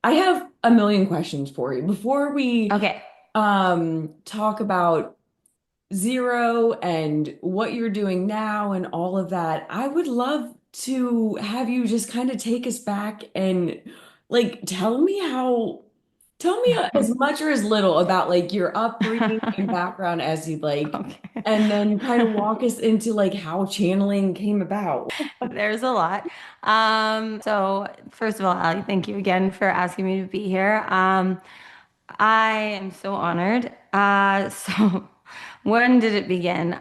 I have a million questions for you. Before we Okay. talk about zero and what you're doing now and all of that, I would love to have you just kind of take us back and like tell me as much or as little about like your upbringing and background as you'd like, Okay. and then kind of walk us into like how channeling came about. There's a lot. So first of all, Ali, thank you again for asking me to be here. I am so honored. So when did it begin?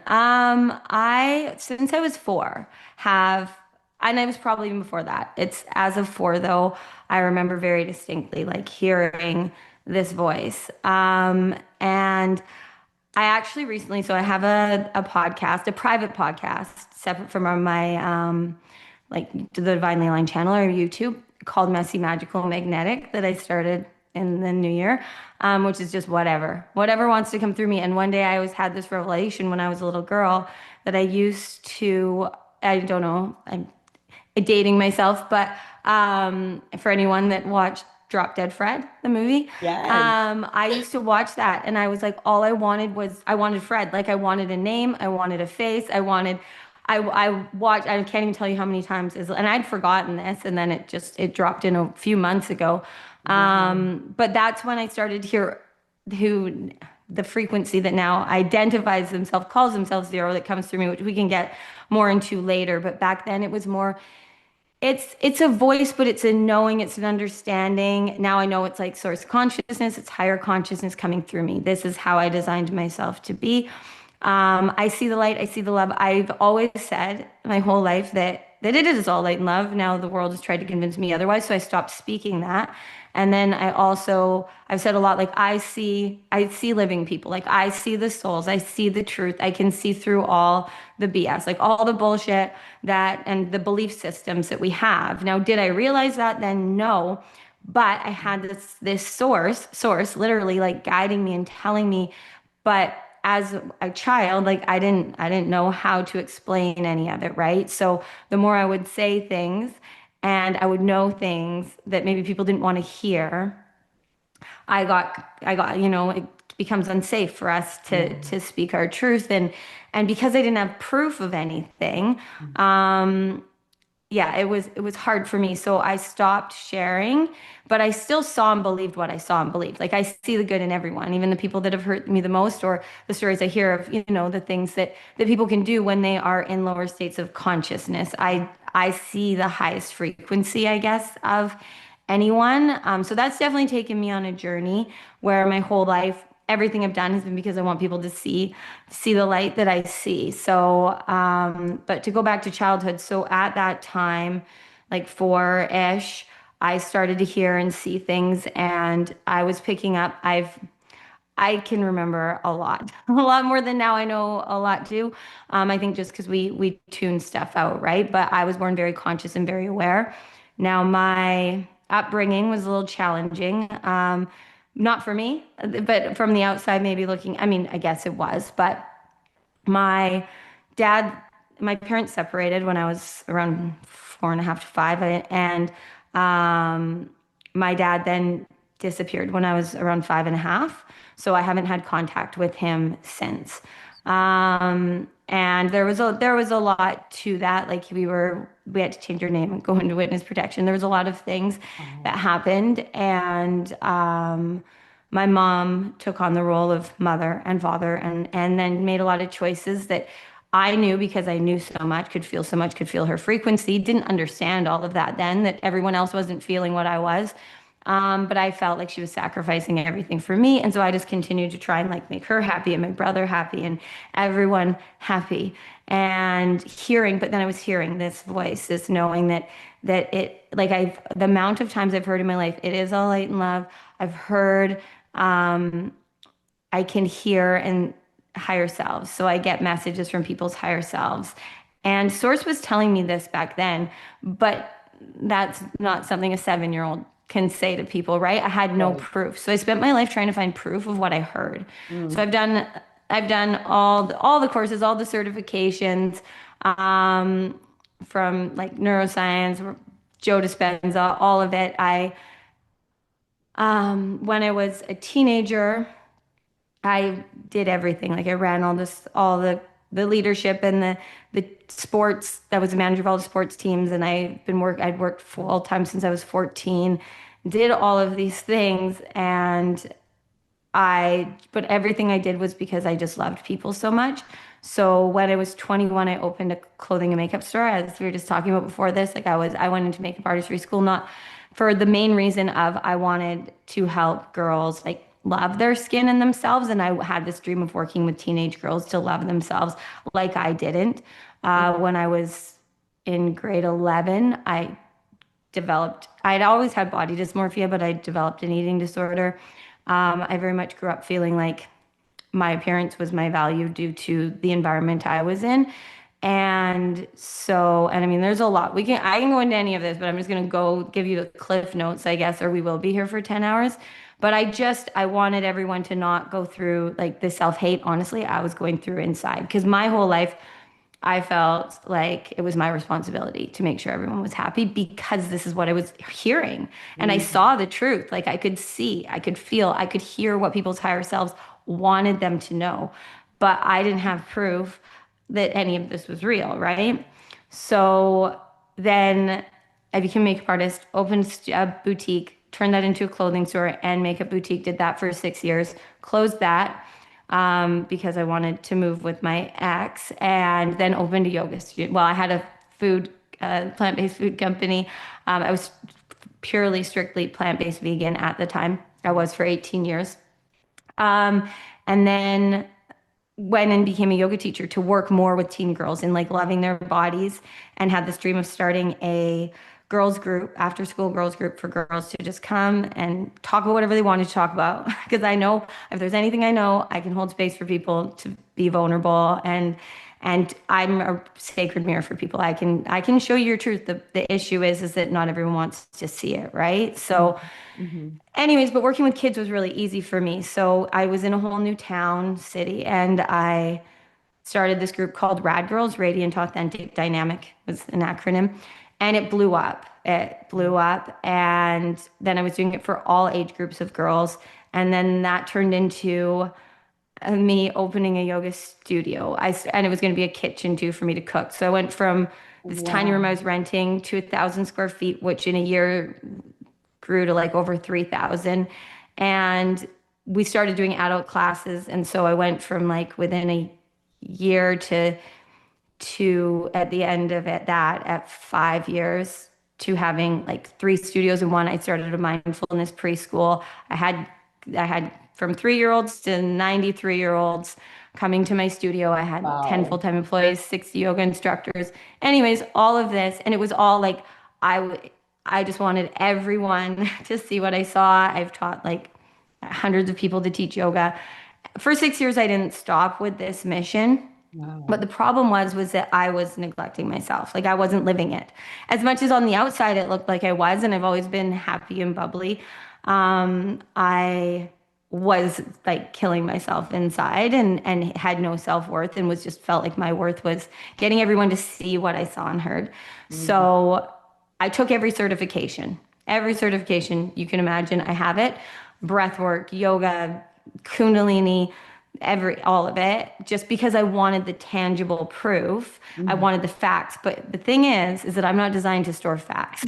Since I was four, have, and I was probably even before that. It's as of four though, I remember very distinctly like hearing this voice. And I actually recently, so I have a podcast, a private podcast, separate from my like the Divinely Aligned channel or YouTube called Messy Magical Magnetic that I started in the new year, which is just whatever wants to come through me. And one day I always had this revelation when I was a little girl that I used to, I don't know, I'm dating myself, but for anyone that watched Drop Dead Fred, the movie, Yes. I used to watch that and I was like, all I wanted was, I wanted Fred. Like I wanted a name, I wanted a face, I watched, I can't even tell you how many times, and I'd forgotten this and then it dropped in a few months ago. Wow. But that's when I started to hear who the frequency that now identifies themselves, calls themselves zero, that comes through me, which we can get more into later. But back then it was more, it's a voice, but it's a knowing, it's an understanding. Now I know it's like source consciousness, it's higher consciousness coming through me. This is how I designed myself to be. I see the light, I see the love. I've always said my whole life that it is all light and love. Now the world has tried to convince me otherwise, so I stopped speaking that. And then I've said a lot like I see living people, like I see the souls, I see the truth, I can see through all the BS, like all the bullshit that and the belief systems that we have. Now, did I realize that then? No. But I had this source literally like guiding me and telling me, but as a child, like I didn't know how to explain any of it, right? So the more I would say things and I would know things that maybe people didn't want to hear, it becomes unsafe for us Yeah. to speak our truth. And because I didn't have proof of anything, yeah, it was hard for me. So I stopped sharing, but I still saw and believed what I saw and believed. Like I see the good in everyone, even the people that have hurt me the most, or the stories I hear of, the things that people can do when they are in lower states of consciousness. I see the highest frequency, I guess, of anyone. So that's definitely taken me on a journey where my whole life, everything I've done has been because I want people to see the light that I see. So, but to go back to childhood, so at that time, like four-ish, I started to hear and see things, and I was picking up. I can remember a lot, a lot more than now I know a lot too. I think just because we tune stuff out, right? But I was born very conscious and very aware. Now my upbringing was a little challenging. Not for me, but from the outside, maybe looking, I mean, I guess it was, but my dad, my parents separated when I was around 4.5 to 5, and my dad then disappeared when I was around 5.5. So I haven't had contact with him since. And there was a lot to that. Like we had to change our name and go into witness protection. There was a lot of things that happened, and my mom took on the role of mother and father, and then made a lot of choices that I knew because I knew so much, could feel so much, could feel her frequency. Didn't understand all of that then, that everyone else wasn't feeling what I was. But I felt like she was sacrificing everything for me. And so I just continued to try and like make her happy and my brother happy and everyone happy. And hearing, but then I was hearing this voice, this knowing that it, like the amount of times I've heard in my life, it is all light and love. I've heard, I can hear and higher selves. So I get messages from people's higher selves. And Source was telling me this back then, but that's not something a 7-year-old can say to people, right? I had no Right. proof. So I spent my life trying to find proof of what I heard. So Mm. I've done all the courses, all the certifications, from like neuroscience, Joe Dispenza, all of it. When I was a teenager, I did everything. Like I ran all the leadership and the sports. I was a manager of all the sports teams, and I'd worked full time since I was 14. Did all of these things, and but everything I did was because I just loved people so much. So when I was 21, I opened a clothing and makeup store, as we were just talking about before this. I went into makeup artistry school, not for the main reason of I wanted to help girls like love their skin and themselves. And I had this dream of working with teenage girls to love themselves like I didn't. When I was in grade 11, I'd always had body dysmorphia, but I developed an eating disorder. I very much grew up feeling like my appearance was my value due to the environment I was in. And I mean, there's a lot. I can go into any of this, but I'm just going to go give you the cliff notes, I guess, or we will be here for 10 hours. But I wanted everyone to not go through like the self-hate, honestly, I was going through inside because my whole life I felt like it was my responsibility to make sure everyone was happy because this is what I was hearing. And I Mhm. saw the truth. Like I could see, I could feel, I could hear what people's higher selves wanted them to know. But I didn't have proof that any of this was real, right? So then I became a makeup artist, opened a boutique, turned that into a clothing store and makeup boutique, did that for 6 years, closed that because I wanted to move with my ex, and then opened a yoga studio. Well, I had a plant-based food company. I was purely, strictly plant-based vegan at the time. I was for 18 years. Um, and then went and became a yoga teacher to work more with teen girls and like loving their bodies, and had this dream of starting a girls group, after school girls group for girls to just come and talk about whatever they wanted to talk about. Because I know if there's anything I know, I can hold space for people to be vulnerable, and I'm a sacred mirror for people. I can show you your truth. The issue is that not everyone wants to see it, right? So Mhm. anyways, but working with kids was really easy for me. So I was in a whole new town, city, and I started this group called Rad Girls, Radiant Authentic Dynamic was an acronym, and it blew up. It blew up, and then I was doing it for all age groups of girls, and then that turned into me opening a yoga studio. And it was going to be a kitchen too for me to cook. So I went from this tiny room I Wow. was renting to 1,000 square feet, which in a year grew to like over 3,000. And we started doing adult classes. And so I went from like within a year to at the end of it, that at 5 years to having like three studios in one. I started a mindfulness preschool. I had from 3-year-olds to 93-year-olds coming to my studio. I had 10 Wow. full-time employees, 60 yoga instructors. Anyways, all of this, and it was all like I w- I just wanted everyone to see what I saw. I've taught like hundreds of people to teach yoga. For 6 years, I didn't stop with this mission. But Wow. the problem was that I was neglecting myself. Like I wasn't living it. As much as on the outside it looked like I was, and I've always been happy and bubbly, I was like killing myself inside, and had no self-worth, and was just felt like my worth was getting everyone to see what I saw and heard. Mhm. So I took every certification. Every certification you can imagine, I have it. Breath work, yoga, Kundalini, all of it, just because I wanted the tangible proof. I Mhm. wanted the facts. But the thing is that I'm not designed to store facts.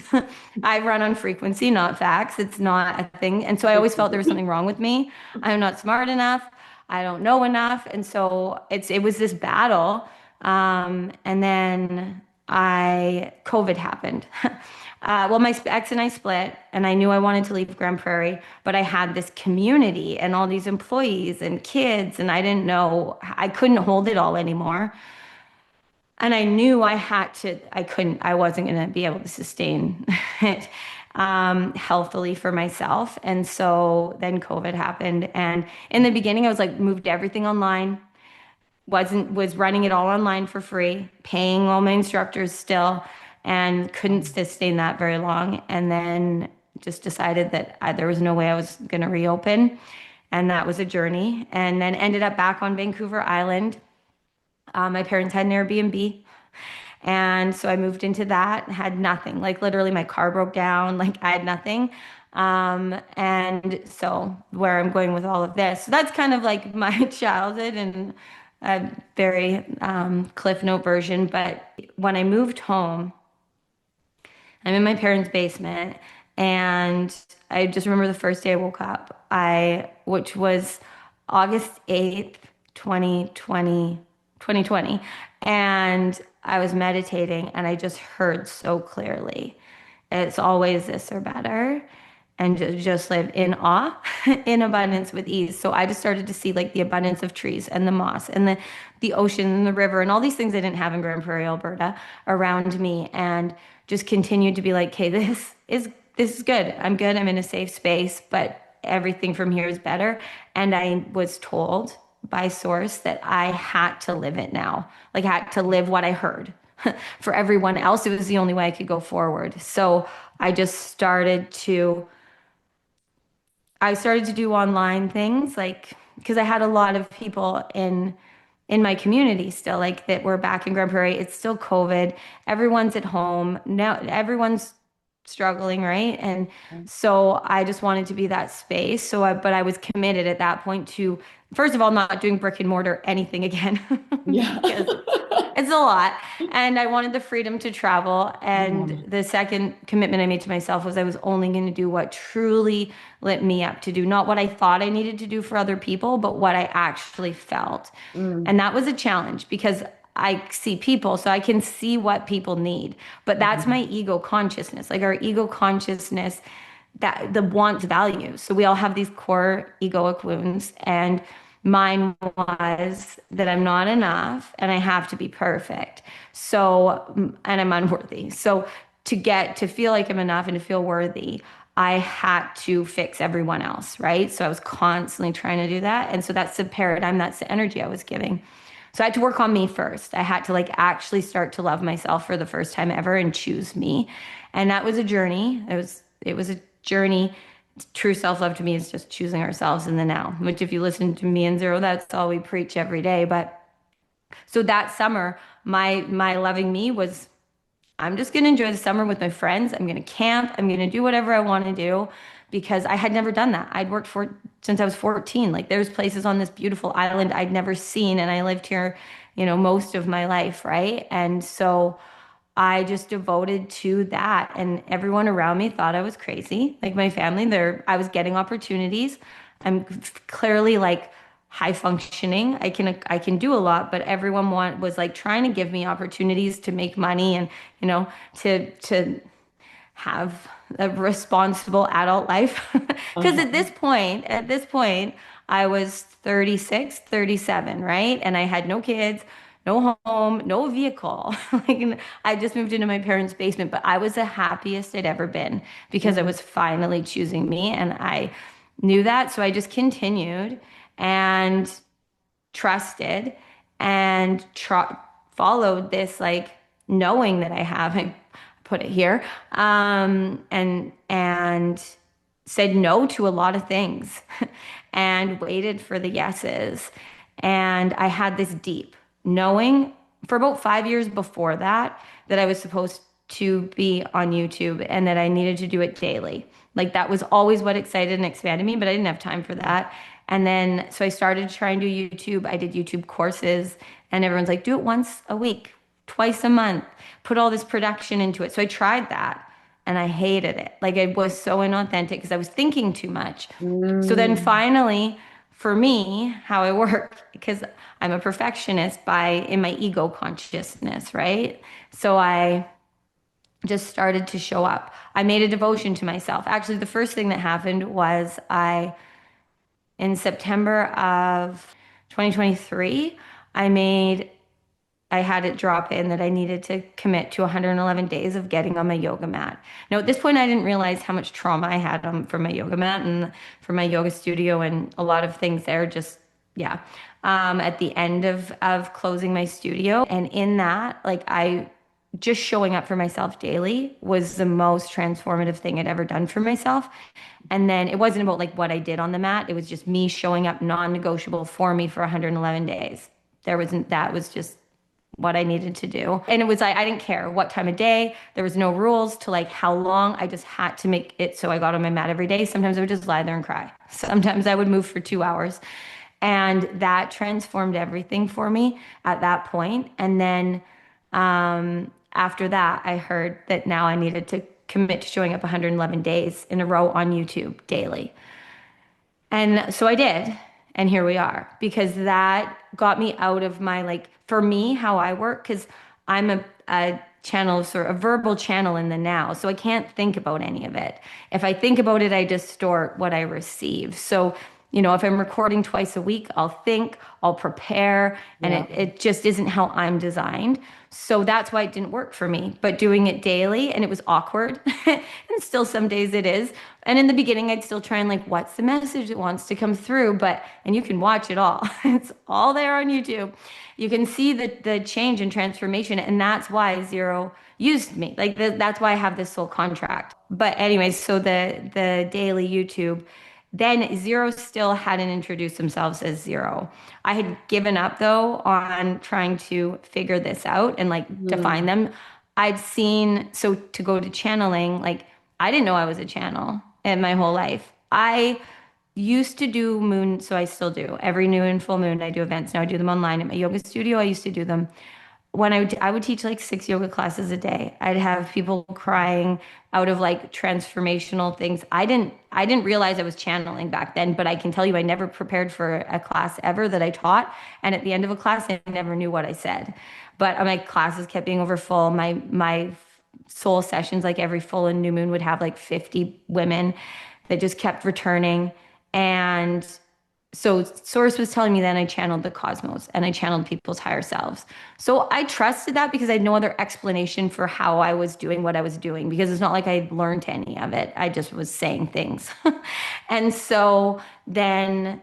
I run on frequency, not facts. It's not a thing. And so I always felt there was something wrong with me. I'm not smart enough. I don't know enough. And so it was this battle. And then COVID happened. Well, my ex and I split, and I knew I wanted to leave Grand Prairie, but I had this community and all these employees and kids, and I didn't know, I couldn't hold it all anymore. And I knew I wasn't going to be able to sustain it healthily for myself. And so then COVID happened. And in the beginning, I was like, moved everything online, was running it all online for free, paying all my instructors still, and couldn't sustain that very long. And then just decided that there was no way I was going to reopen, and that was a journey. And then ended up back on Vancouver Island. My parents had an Airbnb, and so I moved into that, had nothing. Like literally my car broke down, like I had nothing. And so where I'm going with all of this, so that's kind of like my childhood and a very Cliff Note version. But when I moved home, I'm in my parents' basement, and I just remember the first day I woke up, which was August 8th, 2020, and I was meditating, and I just heard so clearly, it's always this or better, and just live in awe, in abundance with ease. So I just started to see like the abundance of trees and the moss and the ocean and the river and all these things I didn't have in Grand Prairie, Alberta around me, and just continued to be like, okay, this is good. I'm good. I'm in a safe space, but everything from here is better. And I was told by source that I had to live it now. Like I had to live what I heard. For everyone else, it was the only way I could go forward. So I just started to do online things like because I had a lot of people in my community still like that were back in Grand Prairie. It's still COVID. Everyone's at home. Now everyone's struggling, right? And so I just wanted to be that space. But I was committed at that point to, first of all, not doing brick and mortar anything again Yeah. because it's a lot. And I wanted the freedom to travel. And Yeah. the second commitment I made to myself was I was only going to do what truly lit me up to do, not what I thought I needed to do for other people, but what I actually felt. Mm. And that was a challenge because I see people, so I can see what people need. But that's my Mhm. ego consciousness. Like our ego consciousness that the wants values. So we all have these core egoic wounds, and mine was that I'm not enough and I have to be perfect. And I'm unworthy. So to get to feel like I'm enough and to feel worthy, I had to fix everyone else, right? So I was constantly trying to do that. And so that's the paradigm, that's the energy I was giving. So I had to work on me first. I had to like actually start to love myself for the first time ever and choose me. And that was a journey. It was a journey. True self-love to me is just choosing ourselves in the now, which if you listen to me and Zero, that's all we preach every day. But so that summer, my loving me was I'm just going to enjoy the summer with my friends. I'm going to camp. I'm going to do whatever I want to do because I had never done that. I'd worked for since I was 14. Like there's places on this beautiful island I'd never seen and I lived here, most of my life, right? And so I just devoted to that and everyone around me thought I was crazy. Like my family, I was getting opportunities. I'm clearly like high functioning. I can do a lot, but everyone was like trying to give me opportunities to make money and to have a responsible adult life. Because Uh-huh. at this point, I was 36, 37, right? And I had no kids, no home, no vehicle. Like I just moved into my parents' basement, but I was the happiest I'd ever been because I Mm. was finally choosing me and I knew that. So I just continued and trusted and followed this like knowing that I have I put it here and said no to a lot of things and waited for the yeses and I had this deep knowing for about 5 years before that I was supposed to be on YouTube and that I needed to do it daily. Like that was always what excited and expanded me, but I didn't have time for that. And then so I started trying to do YouTube. I did YouTube courses and everyone's like, do it once a week, twice a month, put all this production into it. So I tried that and I hated it. Like it was so inauthentic because I was thinking too much. So then Mm. finally, for me, how I work, because I'm a perfectionist in my ego consciousness, right? So I just started to show up. I made a devotion to myself. Actually, the first thing that happened was in September of 2023, I had it drop in that I needed to commit to 111 days of getting on my yoga mat. Now, at this point, I didn't realize how much trauma I had from my yoga mat and from my yoga studio and a lot of things there. Just, yeah. At the end of closing my studio. And in that, like, just showing up for myself daily was the most transformative thing I'd ever done for myself. And then it wasn't about like what I did on the mat. It was just me showing up non-negotiable for me for 111 days. That was just what I needed to do. And it was like, I didn't care what time of day. There was no rules to like how long. I just had to make it so I got on my mat every day. Sometimes I would just lie there and cry. Sometimes I would move for 2 hours. And that transformed everything for me at that point. And then after that, I heard that now I needed to commit to showing up 111 days in a row on YouTube daily. And so I did. And here we are because that got me out of my like, for me, how I work, because I'm a channel, sort of a verbal channel in the now. So I can't think about any of it. If I think about it, I distort what I receive. So, if I'm recording twice a week, I'll think, I'll prepare, and Yeah. it just isn't how I'm designed. So that's why it didn't work for me. But doing it daily, and it was awkward, and still some days it is. And in the beginning, I'd still try and like, what's the message that wants to come through? And you can watch it all. It's all there on YouTube. You can see the change and transformation. And that's why Zero used me. Like that's why I have this soul contract. But anyways, so the daily YouTube, then Zero still hadn't introduced themselves as Zero. I had given up though on trying to figure this out and like define Mhm. them. I'd seen, so to go to channeling, like I didn't know I was a channel in my whole life. I used to do moon, so I still do. Every new and full moon, I do events. Now I do them online at my yoga studio. I used to do them when I would teach like 6 yoga classes a day. I'd have people crying out of like transformational things. I didn't realize I was channeling back then, but I can tell you I never prepared for a class ever that I taught. And at the end of a class, I never knew what I said. But my classes kept being over full. My soul sessions, like every full and new moon, would have like 50 women that just kept returning. And so Source was telling me then I channeled the cosmos and I channeled people's higher selves. So I trusted that because I had no other explanation for how I was doing what I was doing because it's not like I learned any of it. I just was saying things. And so then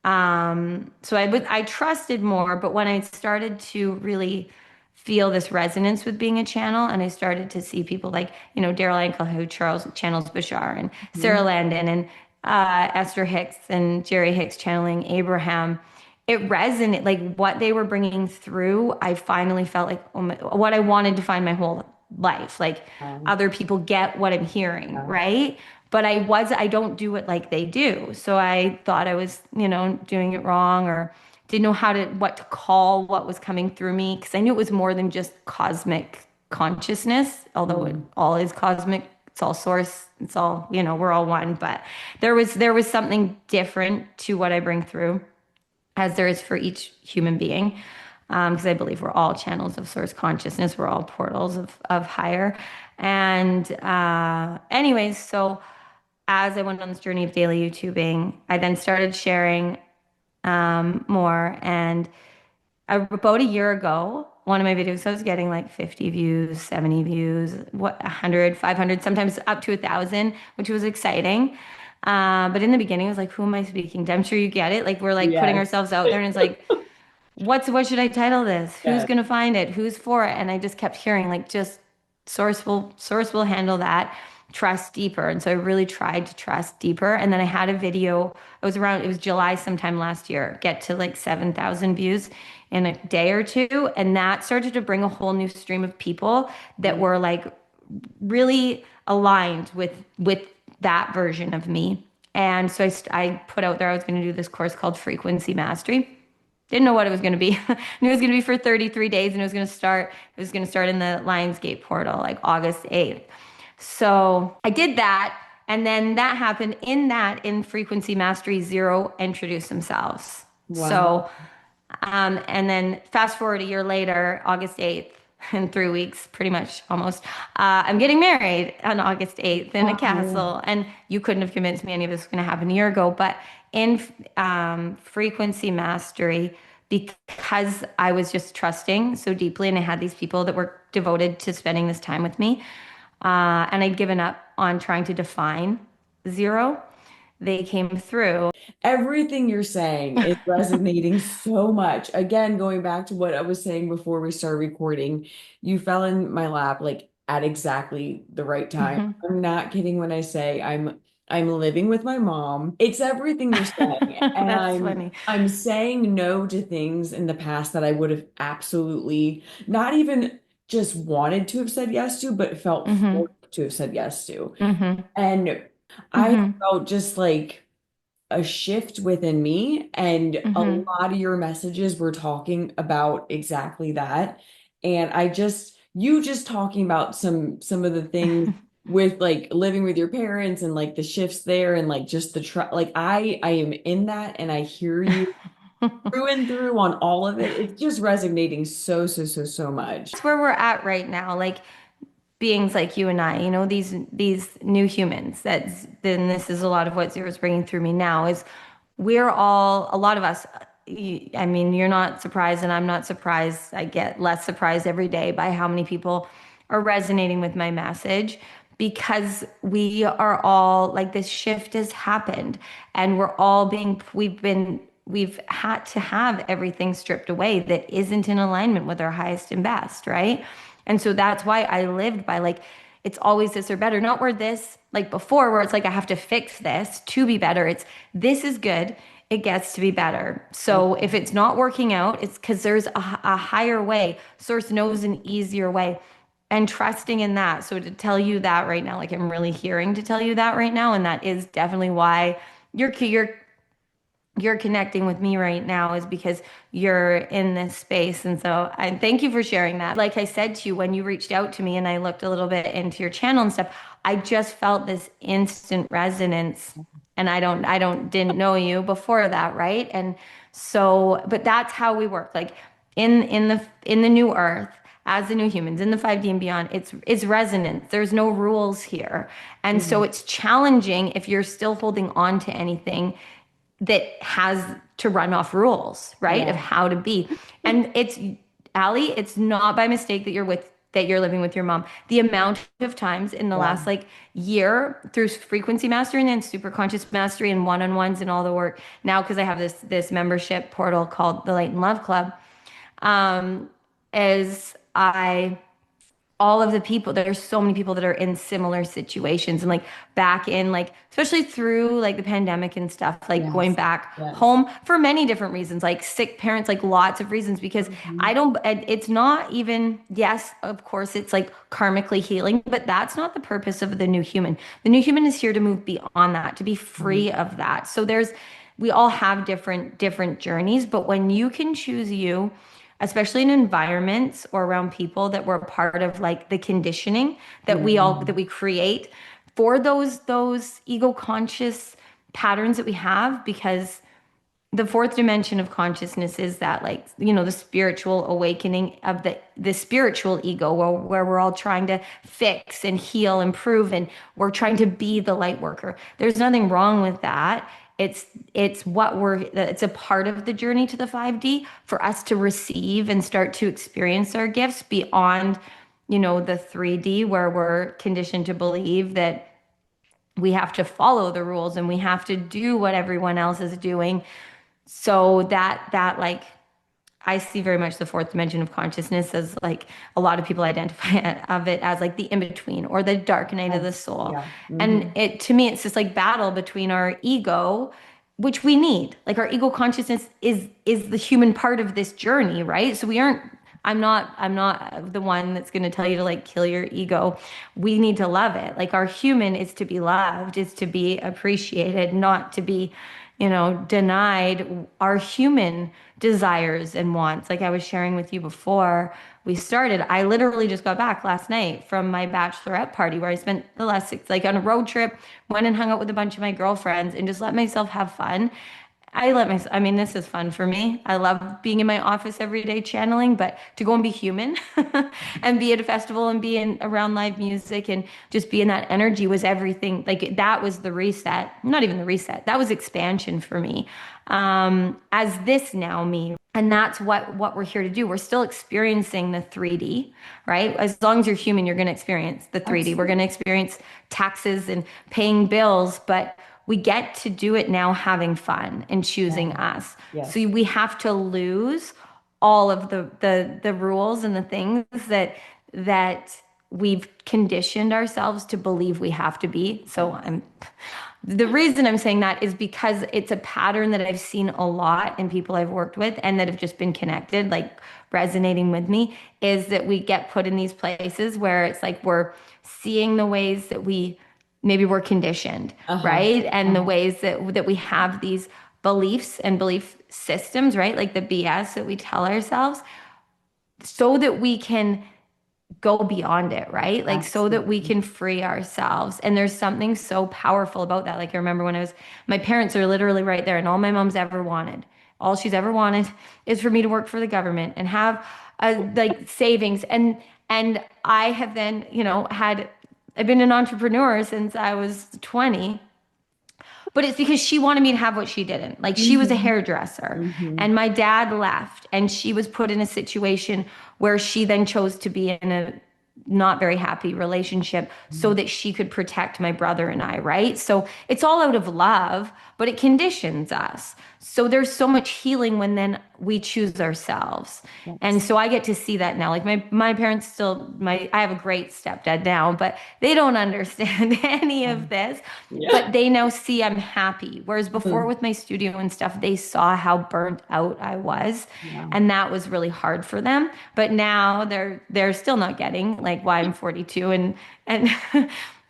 so I trusted more, but when I started to really feel this resonance with being a channel, and I started to see people like Daryl Ankle who Charles channels Bashar, and Sarah Mhm. Landon, and Esther Hicks and Jerry Hicks channeling Abraham. It resonated like what they were bringing through. I finally felt like what I wanted to find my whole life. Like other people get what I'm hearing, Yeah. right? But I don't do it like they do. So I thought I was, doing it wrong or didn't know what to call what was coming through me because I knew it was more than just cosmic consciousness, although it Mhm. all is cosmic. It's all source. It's all, we're all one. But there was something different to what I bring through as there is for each human being. Because I believe we're all channels of source consciousness. We're all portals of higher. And anyways, so as I went on this journey of daily YouTubing, I then started sharing more. And about a year ago, one of my videos, I was getting like 50 views, 70 views, 100, 500, sometimes up to 1,000, which was exciting. But in the beginning, I was like, who am I speaking to? I'm sure you get it. Like, we're like putting Yes. ourselves out there, and it's like, what should I title this? Who's Yes. gonna find it? Who's for it? And I just kept hearing like just source will handle that. Trust deeper. And so I really tried to trust deeper. And then I had a video, it was July sometime last year, get to like 7,000 views in a day or two. And that started to bring a whole new stream of people that Mhm. were like really aligned with that version of me. And so I put out there I was going to do this course called Frequency Mastery. Didn't know what it was going to be. Knew it was going to be for 33 days and it was going to start in the Lionsgate portal like August 8th. So I did that and then that happened in Frequency Mastery Zero introduced themselves. Wow. So and then fast forward a year later, August 8th, in 3 weeks, pretty much almost, I'm getting married on August 8th in a Wow. castle. And you couldn't have convinced me any of this was going to happen a year ago. But in frequency mastery, because I was just trusting so deeply and I had these people that were devoted to spending this time with me, and I'd given up on trying to define zero, they came through. Everything you're saying is resonating so much. Again, going back to what I was saying before we started recording, you fell in my lap like at exactly the right time. I'm not kidding when I say I'm I'm living with my mom. It's everything you're saying. And That's funny. I'm saying no to things in the past that I would have absolutely not even just wanted to have said yes to, but felt Mm-hmm. forced to have said yes to. Mm-hmm. And I Mm-hmm. felt just like a shift within me, and a Mm-hmm. lot of your messages were talking about exactly that. And you just talking about some of the things with like living with your parents and like the shifts there and like just the like I am in that, and I hear you through and through on all of it. It's just resonating so much. That's where we're at right now. Like beings like you and I, these new humans. Then this is a lot of what Zero's bringing through me now is we're all, a lot of us, I mean, you're not surprised and I'm not surprised. I get less surprised every day by how many people are resonating with my message because we are all like this shift has happened and we've had to have everything stripped away that isn't in alignment with our highest and best, right? And so that's why I lived by like, it's always this or better, not where this, like before, where it's like I have to fix this to be better. It's this is good. It gets to be better. So if it's not working out, it's because there's a higher way. Source knows an easier way and trusting in that. So to tell you that right now, like I'm really hearing to tell you that right now. And that is definitely why you're connecting with me right now is because you're in this space. And so I thank you for sharing that. Like I said to you, when you reached out to me and I looked a little bit into your channel and stuff, I just felt this instant resonance. And didn't know you before that, right? And so, but that's how we work. Like in the new earth, as the new humans, in the 5D and beyond, it's resonance. There's no rules here. And so Mhm. it's challenging if you're still holding on to anything that has to run off rules, right? Of Yeah. how to be. And it's Allie, it's not by mistake that you're living with your mom. The amount of times in the Yeah. last like year through frequency mastering and super conscious mastery and one-on-ones and all the work now because I have this membership portal called the Light and Love Club, um, is I all of the people there's so many people that are in similar situations and like back in like especially through like the pandemic and stuff like going Yes. back Yes. home for many different reasons like sick parents like lots of reasons because I Mhm. don't it's not even yes of course it's like karmically healing but that's not the purpose of the new human is here to move beyond that to be Mhm. free of that so there's we all have different journeys but when you can choose you especially in environments or around people that were a part of like the conditioning that Mhm. we create for those ego conscious patterns that we have because the fourth dimension of consciousness is that like the spiritual awakening of the spiritual ego where we're all trying to fix and heal and improve and we're trying to be the light worker there's nothing wrong with that it's what it's a part of the journey to the 5D for us to receive and start to experience our gifts beyond the 3D where we're conditioned to believe that we have to follow the rules and we have to do what everyone else is doing so that like I see very much the fourth dimension of consciousness as like a lot of people identify of it as like the in between or the dark night of the Yes. soul. Yeah. And Mhm. it to me it's this like battle between our ego, which we need. Like our ego consciousness is the human part of this journey, right? So we aren't I'm not the one that's going to tell you to like kill your ego. We need to love it. Like our human is to be loved, is to be appreciated, not to be denied our human desires and wants. Like I was sharing with you before we started, I literally just got back last night from my bachelorette party where I spent the last six, like on a road trip, went and hung out with a bunch of my girlfriends and just let myself have fun. I mean, this is fun for me. I love being in my office every day channeling, but to go and be human and be at a festival and be around live music and just be in that energy was everything. Like that was the reset, not even the reset. That was expansion for me. As this now me. And that's what we're here to do. We're still experiencing the 3D, right? As long as you're human, you're going to experience the 3D. We're going to Absolutely. experience taxes and paying bills, but we get to do it now having fun and choosing Yeah. us. So Yes. we have to lose all of the rules and the things that we've conditioned ourselves to believe we have to be. So I'm The reason I'm saying that is because it's a pattern that I've seen a lot in people I've worked with and that have just been connected, like resonating with me, is that we get put in these places where it's like we're seeing the ways that we maybe we're conditioned, Uh-huh. right? And the ways that we have these beliefs and belief systems, right? Like the BS that we tell ourselves so that we can go beyond it, right? Like so that we Absolutely. can free ourselves. And there's something so powerful about that. Like I remember when my parents are literally right there, and all my mom's ever wanted, all she's ever wanted is for me to work for the government and have like savings. And I have then, I've been an entrepreneur since I was 20. But it's because she wanted me to have what she didn't. Like she was a Hmm. hairdresser Hmm. and my dad left and she was put in a situation where she then chose to be in a not very happy relationship so that she could protect my brother and I, right? So it's all out of love, but it conditions us. So there's so much healing when then we choose ourselves. And Yes. so I get to see that now. Like my parents still I have a great stepdad now, but they don't understand any of this. Yeah. But they now see I'm happy. Whereas before Mm. with my studio and stuff, they saw how burnt out I was. Wow. And that was really hard for them. But now they're still not getting like why I'm 42 and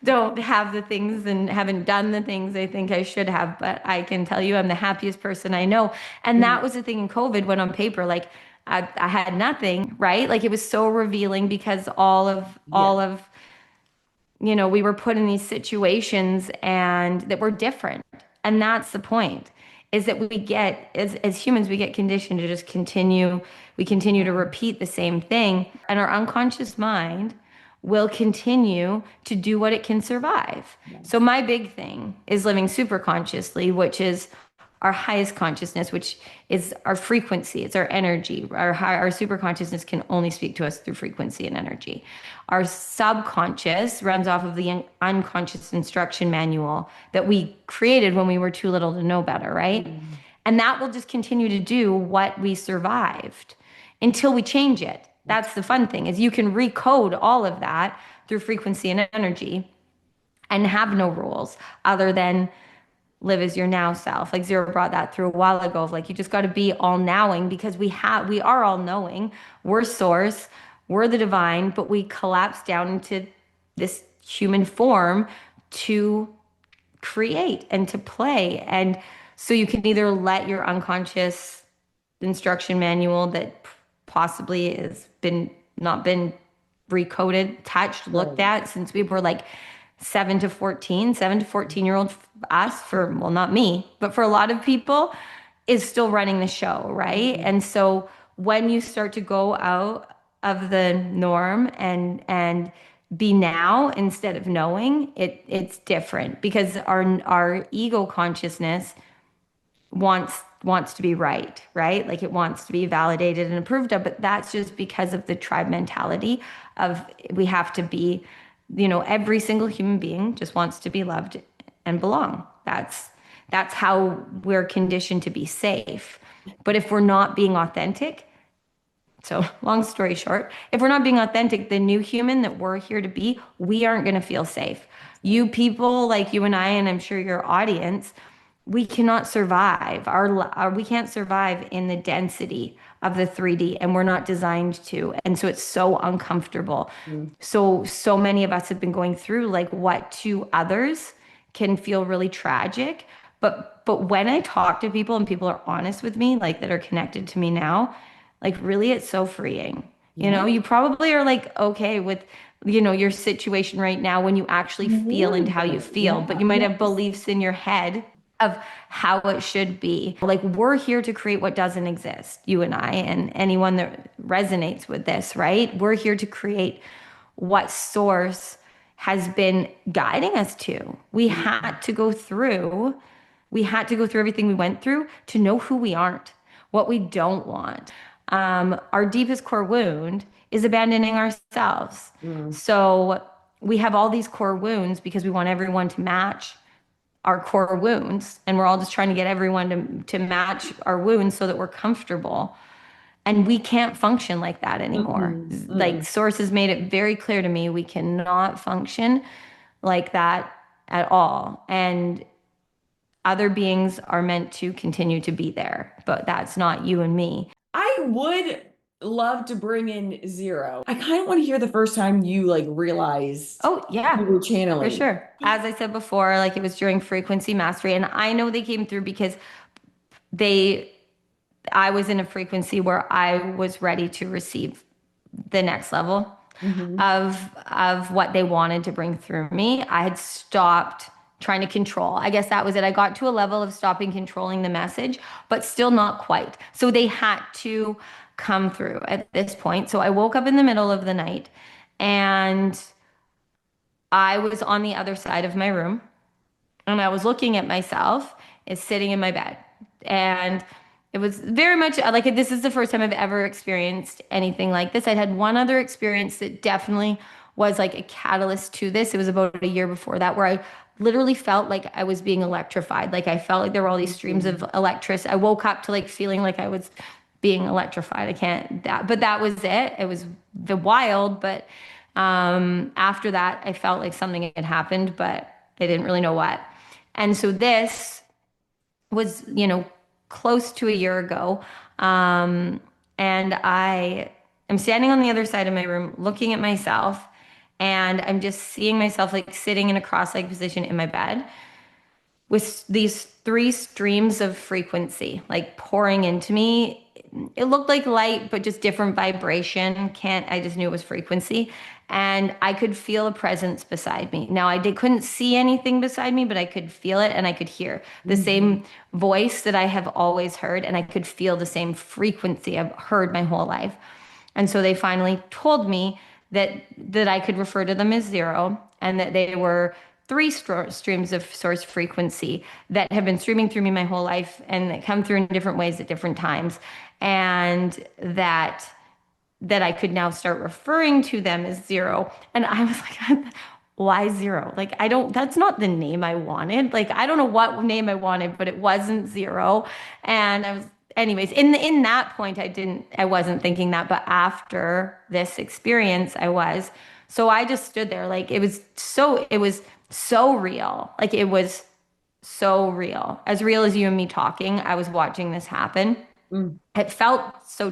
don't have the things and haven't done the things I think I should have. But I can tell you I'm the happiest person I know. And Mm. that was the thing in COVID when on paper, like I had nothing, right? Like it was so revealing because Yeah. all of we were put in these situations and that were different. And that's the point, is that we get, as humans, we get conditioned to just we continue to repeat the same thing. And our unconscious mind will continue to do what it can survive. So Yes. my big thing is living super consciously, which is our highest consciousness, which is our frequency, it's our energy. Our super consciousness can only speak to us through frequency and energy. Our subconscious runs off of the unconscious instruction manual that we created when we were too little to know better, right? Mm. And that will just continue to do what we survived until we change it. That's That's the fun thing is you can recode all of that through frequency and energy and have no rules other than live as your now self. Like Zero brought that through a while ago of like you just got to be all knowing because we are all knowing. We're source, we're the divine, but we collapse down into this human form to create and to play. And so you can either let your unconscious instruction manual that possibly has been not been recoded, touched, looked right. at since we were like 7 to 14 year old us for, well, not me, but for a lot of people is still running the show, right? Mhm. And so when you start to go out of the norm and be now instead of knowing, it's different because our ego consciousness wants to be right? Like it wants to be validated and approved of, but that's just because of the tribe mentality of we have to be, every single human being just wants to be loved and belong. That's how we're conditioned to be safe. But if we're not being authentic, so long story short, if we're not being authentic, the new human that we're here to be, we aren't going to feel safe. That's right. You people like you and I, and I'm sure your audience, we cannot survive. We can't survive in the density of the 3D, and we're not designed to. And so it's so uncomfortable. Mm. So many of us have been going through like what to others can feel really tragic. But when I talk to people and people are honest with me, like that are connected to me now, like really it's so freeing. Yeah. You probably are like okay with your situation right now when you actually feel into how you More. feel, but Yeah. you might have Yes. beliefs in your head of how it should be. Like we're here to create what doesn't exist, you and I, and anyone that resonates with this, right? We're here to create what source has been guiding us to. Mhm. We had to go through everything we went through to know who we aren't, what we don't want. Our deepest core wound is abandoning ourselves. Mm. So we have all these core wounds because we want everyone to match our core wounds. And we're all just trying to get everyone to match our wounds so that we're comfortable. And we can't function like that anymore. Mm-mm. Like Mm-mm. sources made it very clear to me we cannot function like that at all. And other beings are meant to continue to be there, but that's not you and me. I would love to bring in zero. I kind of want to hear the first time you like realized Oh, yeah, you were for channeling. sure. As I said before, like it was during frequency mastery, and I know they came through because they I was in a frequency where I was ready to receive the next level Hmm. of what they wanted to bring through me. I had stopped trying to control. I guess that was it. I got to a level of stopping controlling the message, but still not quite. So they had to come through at this point. So I woke up in the middle of the night and I was on the other side of my room and I was looking at myself is sitting in my bed. And it was very much like this is the first time I've ever experienced anything like this. I'd had one other experience that definitely was like a catalyst to this. It was about a year before that, where I literally felt like I was being electrified. Like I felt like there were all these streams of electricity. I woke up to like feeling like I was being electrified. I can't that, but that was it. It was the wild, but after that, I felt like something had happened, but I didn't really know what. And so this was, close to a year ago. Um, and I am standing on the other side of my room looking at myself, and I'm just seeing myself like sitting in a cross-legged position in my bed with these three streams of frequency like pouring into me. It looked like light, but just different vibration. I just knew it was frequency. And I could feel a presence beside me. Now couldn't see anything beside me, but I could feel it and I could hear the Hmm. same voice that I have always heard, and I could feel the same frequency I've heard my whole life. And so they finally told me that I could refer to them as zero and that they were three streams of source frequency that have been streaming through me my whole life and that come through in different ways at different times. And that I could now start referring to them as zero. And I was like, why zero? Like, that's not the name I wanted. Like, I don't know what name I wanted, but it wasn't zero. And anyways, in that point, I wasn't thinking that. But after this experience, I was. So I just stood there. Like, it was so real. Like, it was so real. As real as you and me talking, I was watching this happen. It felt so,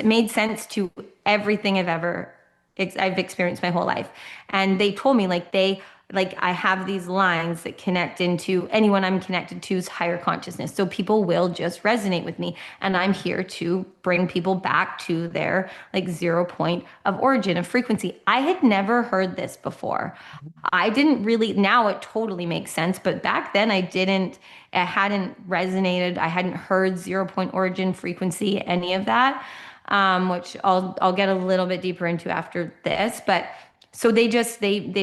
made sense to everything I've experienced my whole life. And they told me like I have these lines that connect into anyone I'm connected to's higher consciousness. So people will just resonate with me. And I'm here to bring people back to their like 0 point of origin of frequency. I had never heard this before. I didn't really, now it totally makes sense, but back then it hadn't resonated. I hadn't heard 0 point origin frequency, any of that, which I'll get a little bit deeper into after this. But so they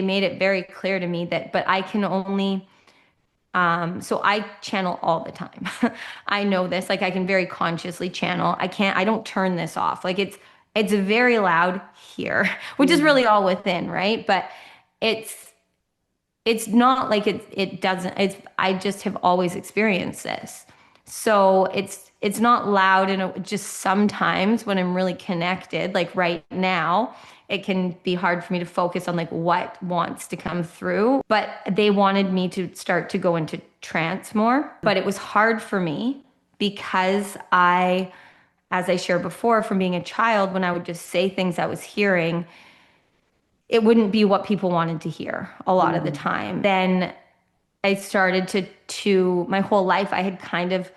made it very clear to me but I can only, so I channel all the time. I know this, like I can very consciously channel. I don't turn this off. Like it's very loud here, which is Hmm. really all within, right? But it's, it's not like it doesn't, I just have always experienced this. So it's not loud, and just sometimes when I'm really connected, like right now, it can be hard for me to focus on like what wants to come through. But they wanted me to start to go into trance more. But it was hard for me because as I shared before, from being a child, when I would just say things I was hearing, it wouldn't be what people wanted to hear a lot of the Hmm. time. Then I started to my whole life, I had kind of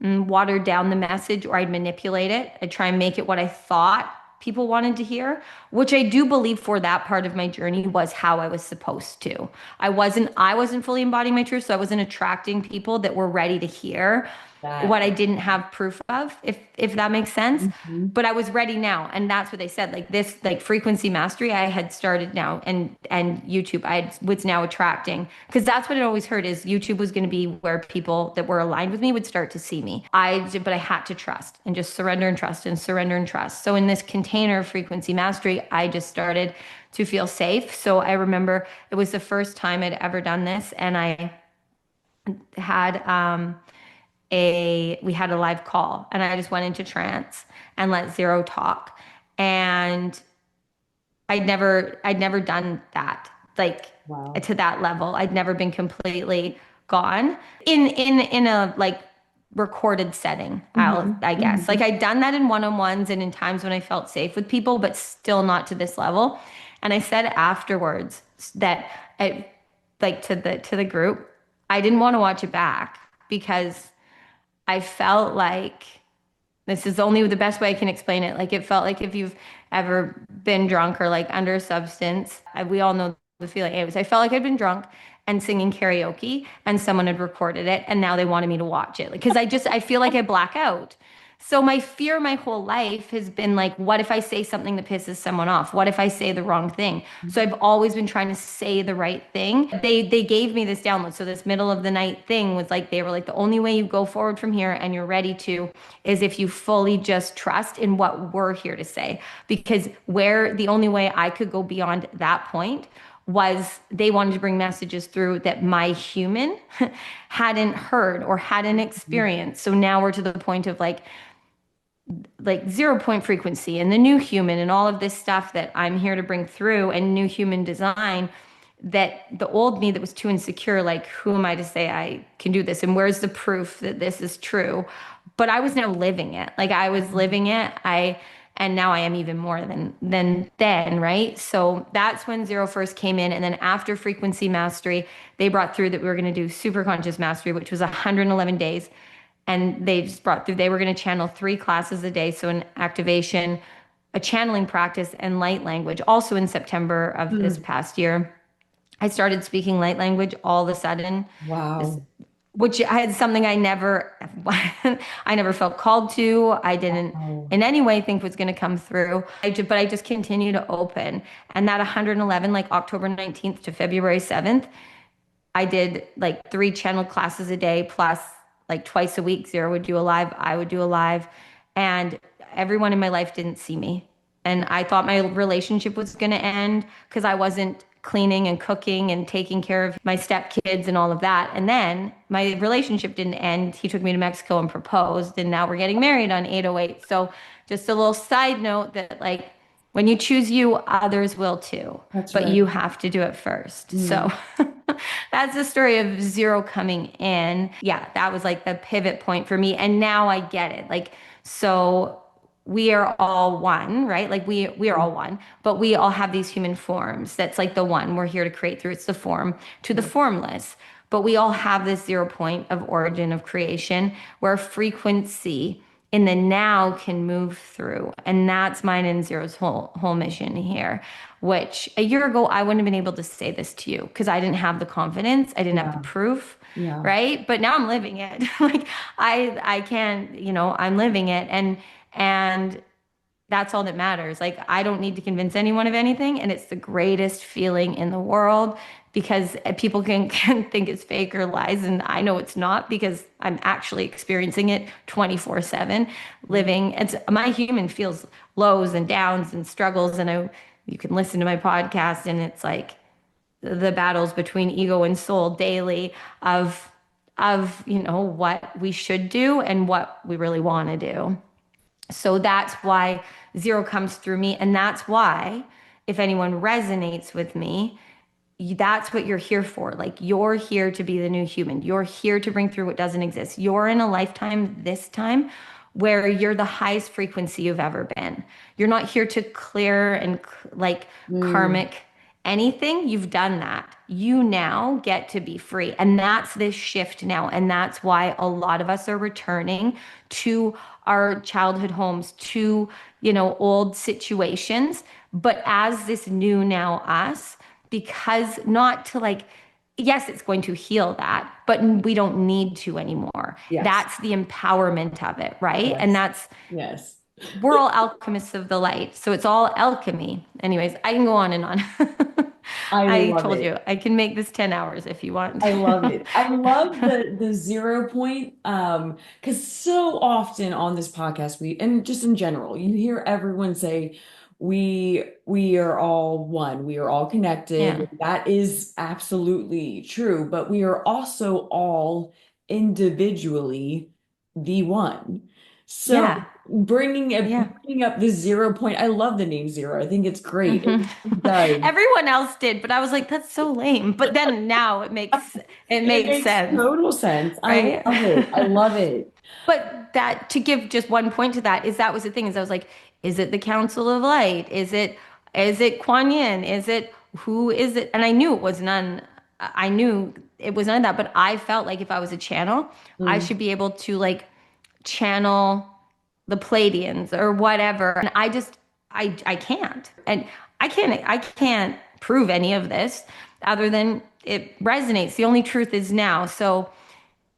watered down the message, or I'd manipulate it. I'd try and make it what I thought people wanted to hear, which I do believe for that part of my journey was how I was supposed to. I wasn't fully embodying my truth, so I wasn't attracting people that were ready to hear That. what I didn't have proof of, if that makes sense. Mhm. But I was ready now, and that's what they said. Like this, like frequency mastery, I had started now, and YouTube, was now attracting, because that's what I always heard is YouTube was going to be where people that were aligned with me would start to see me. But I had to trust and just surrender and trust and surrender and trust. So in this container of frequency mastery, I just started to feel safe. So I remember it was the first time I'd ever done this, and I had we had a live call, and I just went into trance and let zero talk. And I'd never done that, like Wow. to that level. I'd never been completely gone in a like recorded setting, I guess. Like Hmm. I'd done that in one-on-ones and in times when I felt safe with people, but still not to this level. And I said afterwards that I, like to the group, I didn't want to watch it back because I felt like this is only the best way I can explain it. Like it felt like if you've ever been drunk or like under a substance, we all know the feeling. Anyways, I felt like I'd been drunk and singing karaoke and someone had recorded it and now they wanted me to watch it. Like, cause I feel like I black out. So my fear my whole life has been like, what if I say something that pisses someone off? What if I say the wrong thing? So I've always been trying to say the right thing. They gave me this download. So this middle of the night thing was like they were like the only way you go forward from here and you're ready to is if you fully just trust in what we're here to say. Because where the only way I could go beyond that point was they wanted to bring messages through that my human hadn't heard or hadn't experienced. So now we're to the point of like 0 point frequency and the new human and all of this stuff that I'm here to bring through and new human design that the old me that was too insecure, like, who am I to say I can do this? And where's the proof that this is true? But I was now living it. Like I was living it. And now I am even more than then, right? So that's when zero first came in. And then after frequency mastery, they brought through that we were going to do super conscious mastery, which was 111 days. And they just brought through, they were going to channel 3 classes a day. So an activation, a channeling practice, and light language. Also in September of this Hmm. past year, I started speaking light language all of a sudden, just Wow. which I had something I never, I never felt called to. I didn't Wow. in any way think was going to come through. But I just continue to open. And that 111, like October 19th to February 7th, I did like 3 channel classes a day plus like twice a week. Zero would do a live, I would do a live, and everyone in my life didn't see me. And I thought my relationship was going to end because I wasn't cleaning and cooking and taking care of my stepkids and all of that. And then my relationship didn't end. He took me to Mexico and proposed, and now we're getting married on 808. So just a little side note that like when you choose you, others will too, That's but right. you have to do it first. So Mm. that's the story of zero coming in. Yeah, that was like the pivot point for me. And now I get it. Like, so we are all one, right? Like we are all one, but we all have these human forms. That's like the one we're here to create through. It's the form to the Yeah. formless. But we all have this 0 point of origin of creation where frequency in the now can move through. And that's mine and Zero's whole mission here, which a year ago I wouldn't have been able to say this to you because I didn't have the confidence, I didn't have the Yeah. proof, Yeah. right? But now I'm living it. Like I can, I'm living it and that's all that matters. Like, I don't need to convince anyone of anything. And it's the greatest feeling in the world because people can think it's fake or lies. And I know it's not because I'm actually experiencing it 24/7, living. It's my human feels lows and downs and struggles. And you can listen to my podcast and it's like the battles between ego and soul daily of what we should do and what we really want to do. So that's why zero comes through me. And that's why, if anyone resonates with me, that's what you're here for. Like, you're here to be the new human. You're here to bring through what doesn't exist. You're in a lifetime this time where you're the highest frequency you've ever been. You're not here to clear and like Mm. karmic anything. You've done that. You now get to be free. And that's this shift now. And that's why a lot of us are returning to our childhood homes, to, old situations, but as this new now us, because not to like, yes, it's going to heal that, but we don't need to anymore. Yes. That's the empowerment of it, right? And Yes. that's, Yes. we're all alchemists of the light. So it's all alchemy. Anyways, I can go on and on. I I love told it. you I can make this 10 hours if you want. I love it. I love the 0 point, because so often on this podcast and just in general, you hear everyone say we are all one, we are all Yeah. connected. That is absolutely true, but we are also all individually the one. So Yeah. Yeah. bringing up the 0 point, I love the name zero. I think it's great. hmm It does. Everyone else did, but I was like, that's so lame. But then now it It makes makes sense, total sense. I right? love it. I love it. But that to give just one point to that is that was the thing is I was like, is it the Council of Light? Is it Kuan Yin? Is it who is it? And I knew it was none. I knew it was none of that. But I felt like if I was a channel, I Mm, should be able to like channel the Pleiadians or whatever. And I can't. And I can't prove any of this other than it resonates. The only truth is now. So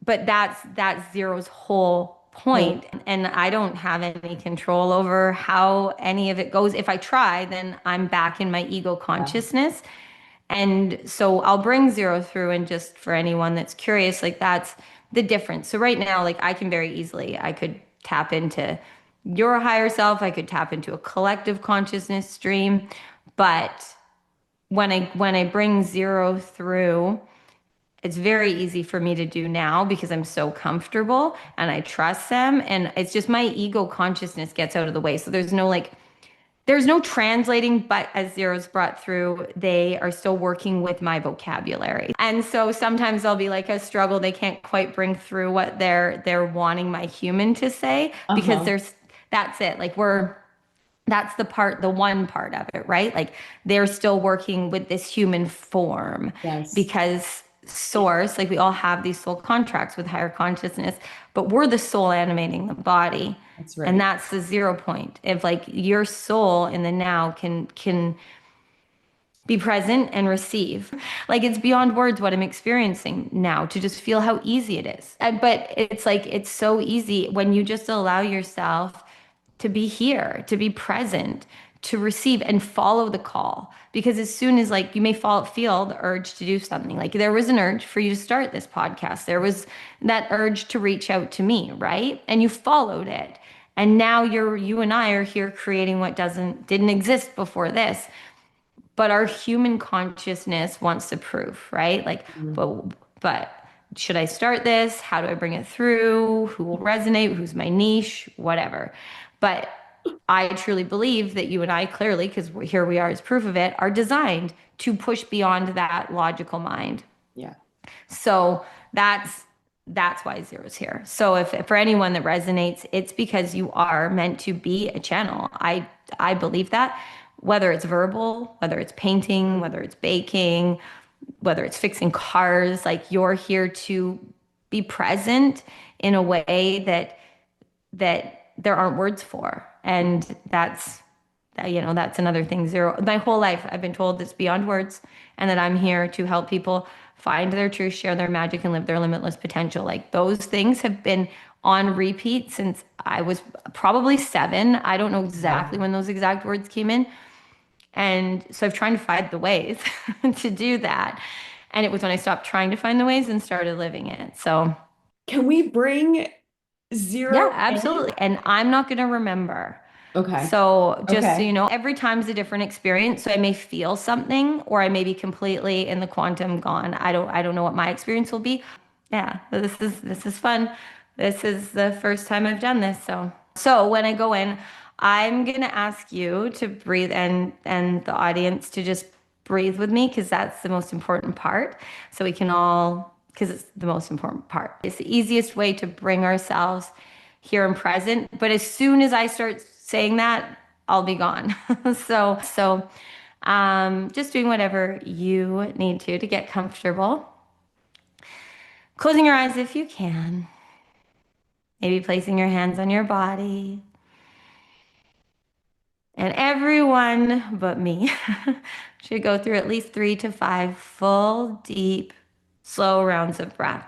but that's zero's whole so, point, and I don't have any control over how any of it goes. If I try, then I'm back in my ego yeah. consciousness, and so I'll bring zero through. And just for anyone that's curious, like that's the difference. So right now, like I can very easily, I could tap into your higher self, I could tap into a collective consciousness stream, but when I bring zero through, it's very easy for me to do now because I'm so comfortable and I trust them. And it's just my ego consciousness gets out of the way. So there's no translating, but as Zero's brought through, they are still working with my vocabulary. And so sometimes there'll be like a struggle. They can't quite bring through what they're wanting my human to say because Uh-huh. that's it. Like that's the one part of it, right? Like they're still working with this human form Yes, because source, like we all have these soul contracts with higher consciousness, but we're the soul animating the body. that's And right. that's the 0 point. If like your soul in the now can be present and receive. Like it's beyond words what I'm experiencing now to just feel how easy it is. But it's like it's so easy when you just allow yourself to be here, to be present, to receive and follow the call. Because as soon as like you may feel the urge to do something, like there was an urge for you to start this podcast, there was that urge to reach out to me, right? And you followed it. And now you and I are here creating what didn't exist before this, but our human consciousness wants to prove, right? Like, Mm, but should I start this? How do I bring it through? Who will resonate? Who's my niche? Whatever. But I truly believe that you and I clearly, because here we are as proof of it, are designed to push beyond that logical mind. yeah. So that's why zero's here. So if for anyone that resonates, it's because you are meant to be a channel. I believe that, whether it's verbal, whether it's painting, whether it's baking, whether it's fixing cars, like you're here to be present in a way that there aren't words for. And that's another thing. Zero, my whole life, I've been told it's beyond words and that I'm here to help people find their truth, share their magic, and live their limitless potential. Like those things have been on repeat since I was probably 7. I don't know exactly Wow. when those exact words came in. And so I've trying to find the ways to do that. And it was when I stopped trying to find the ways and started living it. So Can we bring yeah, zero in? absolutely. And I'm not going to remember. Okay. So just so Okay. you know, every time's a different experience. So I may feel something or I may be completely in the quantum gone. I don't know what my experience will be. Yeah, this is fun. This is the first time I've done this. So when I go in, I'm gonna ask you to breathe and the audience to just breathe with me because that's the most important part. So we can all, because it's the most important part. It's the easiest way to bring ourselves here and present. But as soon as I start saying that, I'll be gone. So just doing whatever you need to get comfortable. Closing your eyes if you can. Maybe placing your hands on your body. And everyone but me should go through at least 3 to 5 full, deep, slow rounds of breath.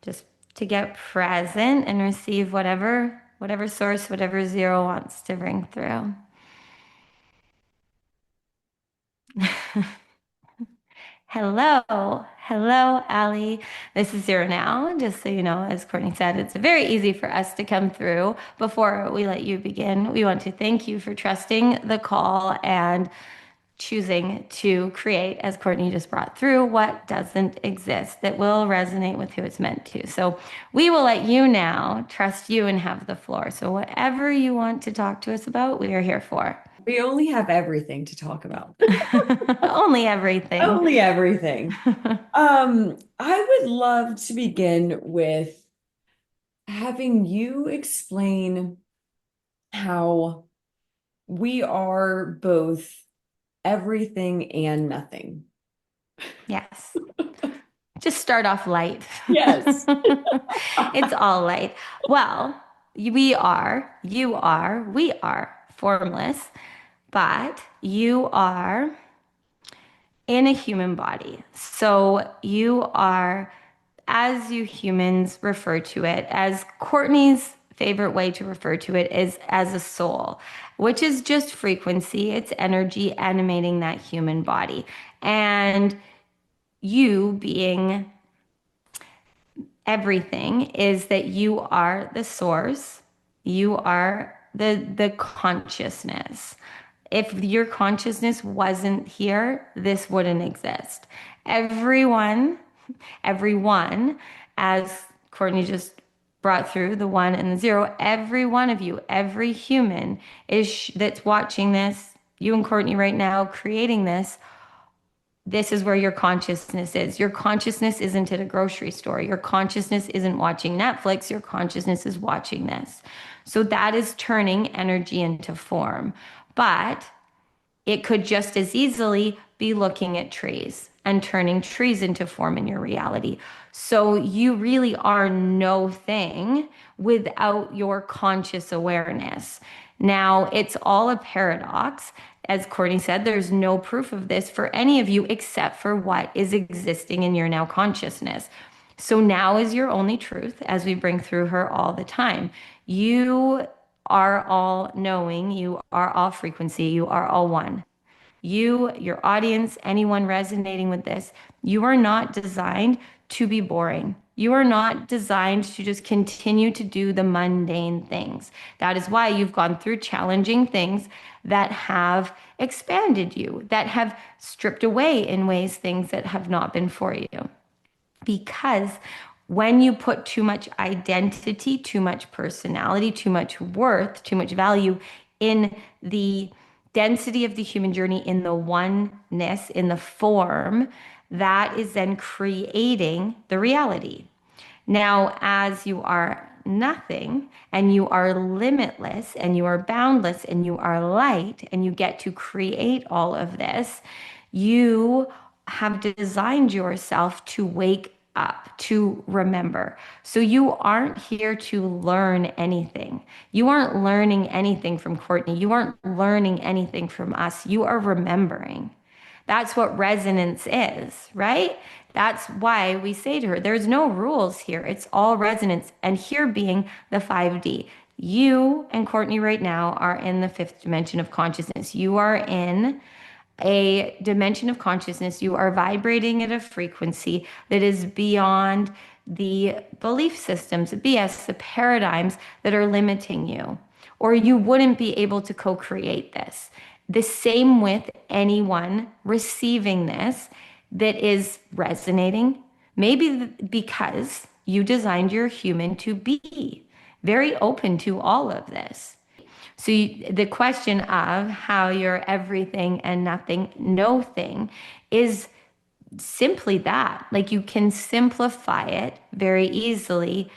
Just to get present and receive whatever source, whatever zero wants to bring through. Hello, Ali. This is zero now. Just so you know, as Courtney said, it's very easy for us to come through. Before we let you begin, we want to thank you for trusting the call and choosing to create, as Courtney just brought through, what doesn't exist that will resonate with who it's meant to. So we will let you now trust you and have the floor. So whatever you want to talk to us about, we are here for. We only have everything to talk about. Only everything. Only everything. I would love to begin with having you explain how we are both everything and nothing. Yes. Just start off light. Yes. It's all light. Well, we are formless, but you are in a human body. So you are, as you humans refer to it, as Courtney's favorite way to refer to it is as a soul, which is just frequency. It's energy animating that human body. And you being everything is that you are the source. You are the consciousness. If your consciousness wasn't here, this wouldn't exist. Everyone, everyone, as Courtney just brought through the one and the zero, every one of you, every human is that's watching this, you and Courtney right now creating this is where your consciousness is. Your consciousness isn't at a grocery store. Your consciousness isn't watching Netflix. Your consciousness is watching this. So that is turning energy into form. But it could just as easily be looking at trees and turning trees into form in your reality. So you really are no thing without your conscious awareness. Now, it's all a paradox. As Courtney said, there's no proof of this for any of you except for what is existing in your now consciousness. So now is your only truth, as we bring through her all the time. You are all knowing, you are all frequency, you are all one. You, your audience, anyone resonating with this, you are not designed to be boring. You are not designed to just continue to do the mundane things. That is why you've gone through challenging things that have expanded you, that have stripped away in ways things that have not been for you. Because when you put too much identity, too much personality, too much worth, too much value in the density of the human journey, in the oneness, in the form, that is then creating the reality. Now, as you are nothing and you are limitless and you are boundless and you are light and you get to create all of this, you have designed yourself to wake up, to remember. So you aren't here to learn anything. You aren't learning anything from Courtney. You aren't learning anything from us. You are remembering. That's what resonance is, right? That's why we say to her, there's no rules here. It's all resonance. And here being the 5D. You and Courtney right now are in the fifth dimension of consciousness. You are in a dimension of consciousness. You are vibrating at a frequency that is beyond the belief systems, the BS, the paradigms that are limiting you, or you wouldn't be able to co-create this. The same with anyone receiving this that is resonating, maybe because you designed your human to be very open to all of this. So the question of how you're everything and nothing, no thing, is simply that. Like you can simplify it very easily,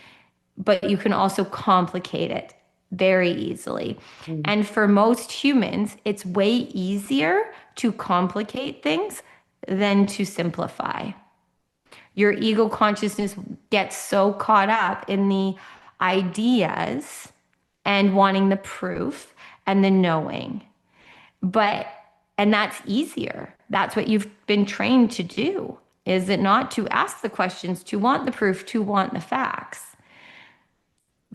but you can also complicate it very easily. Mm. And for most humans, it's way easier to complicate things than to simplify. Your ego consciousness gets so caught up in the ideas and wanting the proof and the knowing. But, and that's easier. That's what you've been trained to do, is it not? To ask the questions, to want the proof, to want the facts.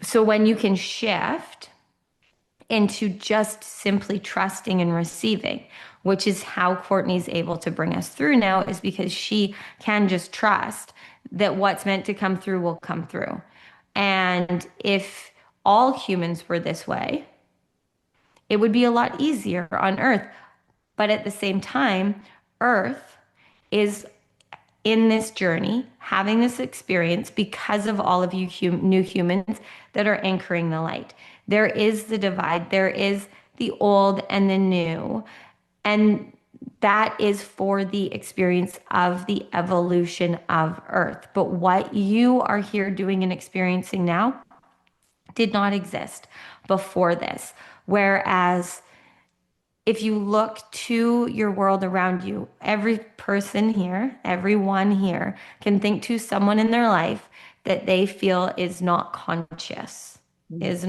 So when you can shift into just simply trusting and receiving, which is how Courtney's able to bring us through now, is because she can just trust that what's meant to come through will come through. And if all humans were this way, it would be a lot easier on earth. But at the same time, Earth is in this journey, having this experience because of all of you new humans that are anchoring the light. There is the divide, there is the old and the new. And that is for the experience of the evolution of Earth. But what you are here doing and experiencing now did not exist before this. Whereas if you look to your world around you, every person here, everyone here can think to someone in their life that they feel is not conscious, is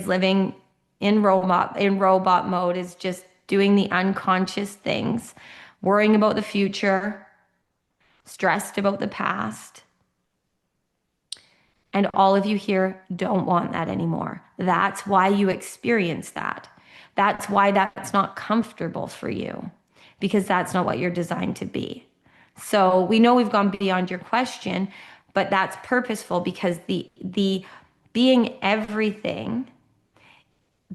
living in robot mode, is just doing the unconscious things, worrying about the future, stressed about the past. And all of you here don't want that anymore. That's why you experience that. That's why that's not comfortable for you, because that's not what you're designed to be. So we know we've gone beyond your question, but that's purposeful because the being everything,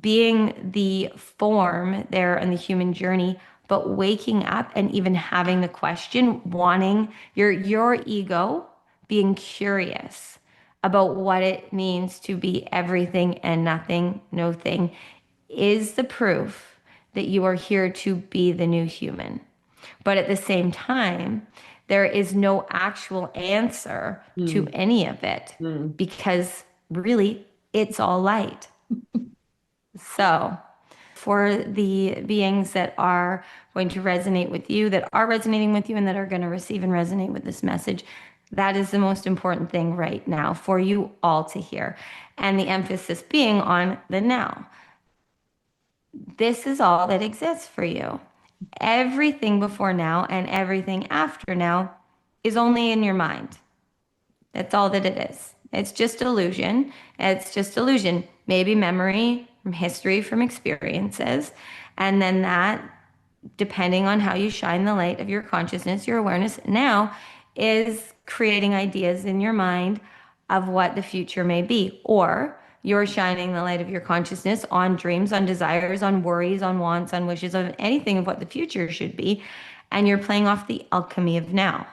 being the form there in the human journey, but waking up and even having the question, wanting your ego being curious about what it means to be everything and nothing, no thing, is the proof that you are here to be the new human. But at the same time, there is no actual answer to Mm. any of it Mm. because really it's all light. So, for the beings that are going to resonate with you, that are resonating with you, and that are going to receive and resonate with this message, that is the most important thing right now for you all to hear. And the emphasis being on the now. This is all that exists for you. Everything before now and everything after now is only in your mind. That's all that it is. It's just illusion. It's just illusion. Maybe memory from history, from experiences. And then that, depending on how you shine the light of your consciousness, your awareness now is creating ideas in your mind of what the future may be. Or you're shining the light of your consciousness on dreams, on desires, on worries, on wants, on wishes, on anything of what the future should be. And you're playing off the alchemy of now.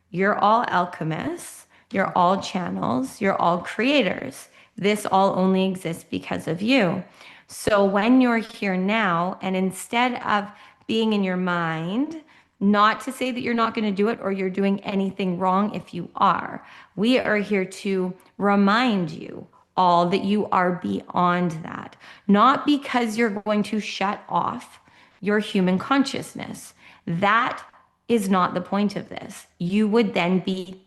You're all alchemists. You're all channels. You're all creators. This all only exists because of you. So when you're here now, and instead of being in your mind, not to say that you're not going to do it or you're doing anything wrong if you are, we are here to remind you all that you are beyond that. Not because you're going to shut off your human consciousness. That is not the point of this. You would then be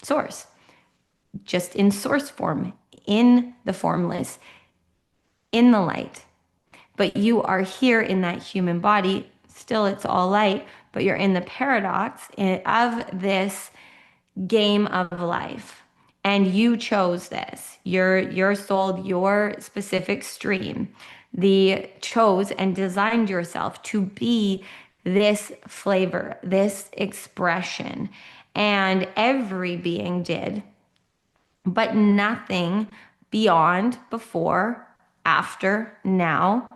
source, just in source form, in the formless, in the light. But you are here in that human body. Still, it's all light, but you're in the paradox of this game of life. And you chose this. Your soul, your specific stream, the chose and designed yourself to be this flavor, this expression. And every being did, but nothing beyond, before, after, now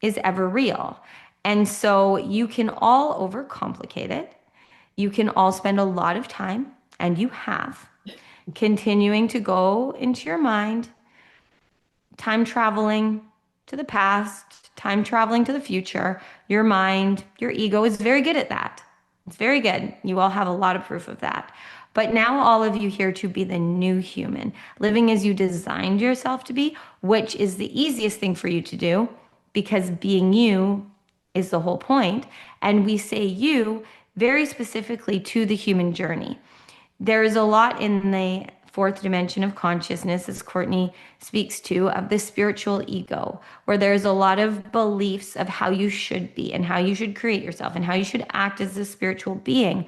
is ever real. And so you can all overcomplicate it. You can all spend a lot of time, and you have, continuing to go into your mind, time traveling to the past, time traveling to the future. Your mind, your ego is very good at that. It's very good. You all have a lot of proof of that. But now all of you here to be the new human, living as you designed yourself to be, which is the easiest thing for you to do because being you is the whole point. And we say you very specifically to the human journey. There is a lot in the fourth dimension of consciousness, as Courtney speaks to, of the spiritual ego, where there's a lot of beliefs of how you should be and how you should create yourself and how you should act as a spiritual being.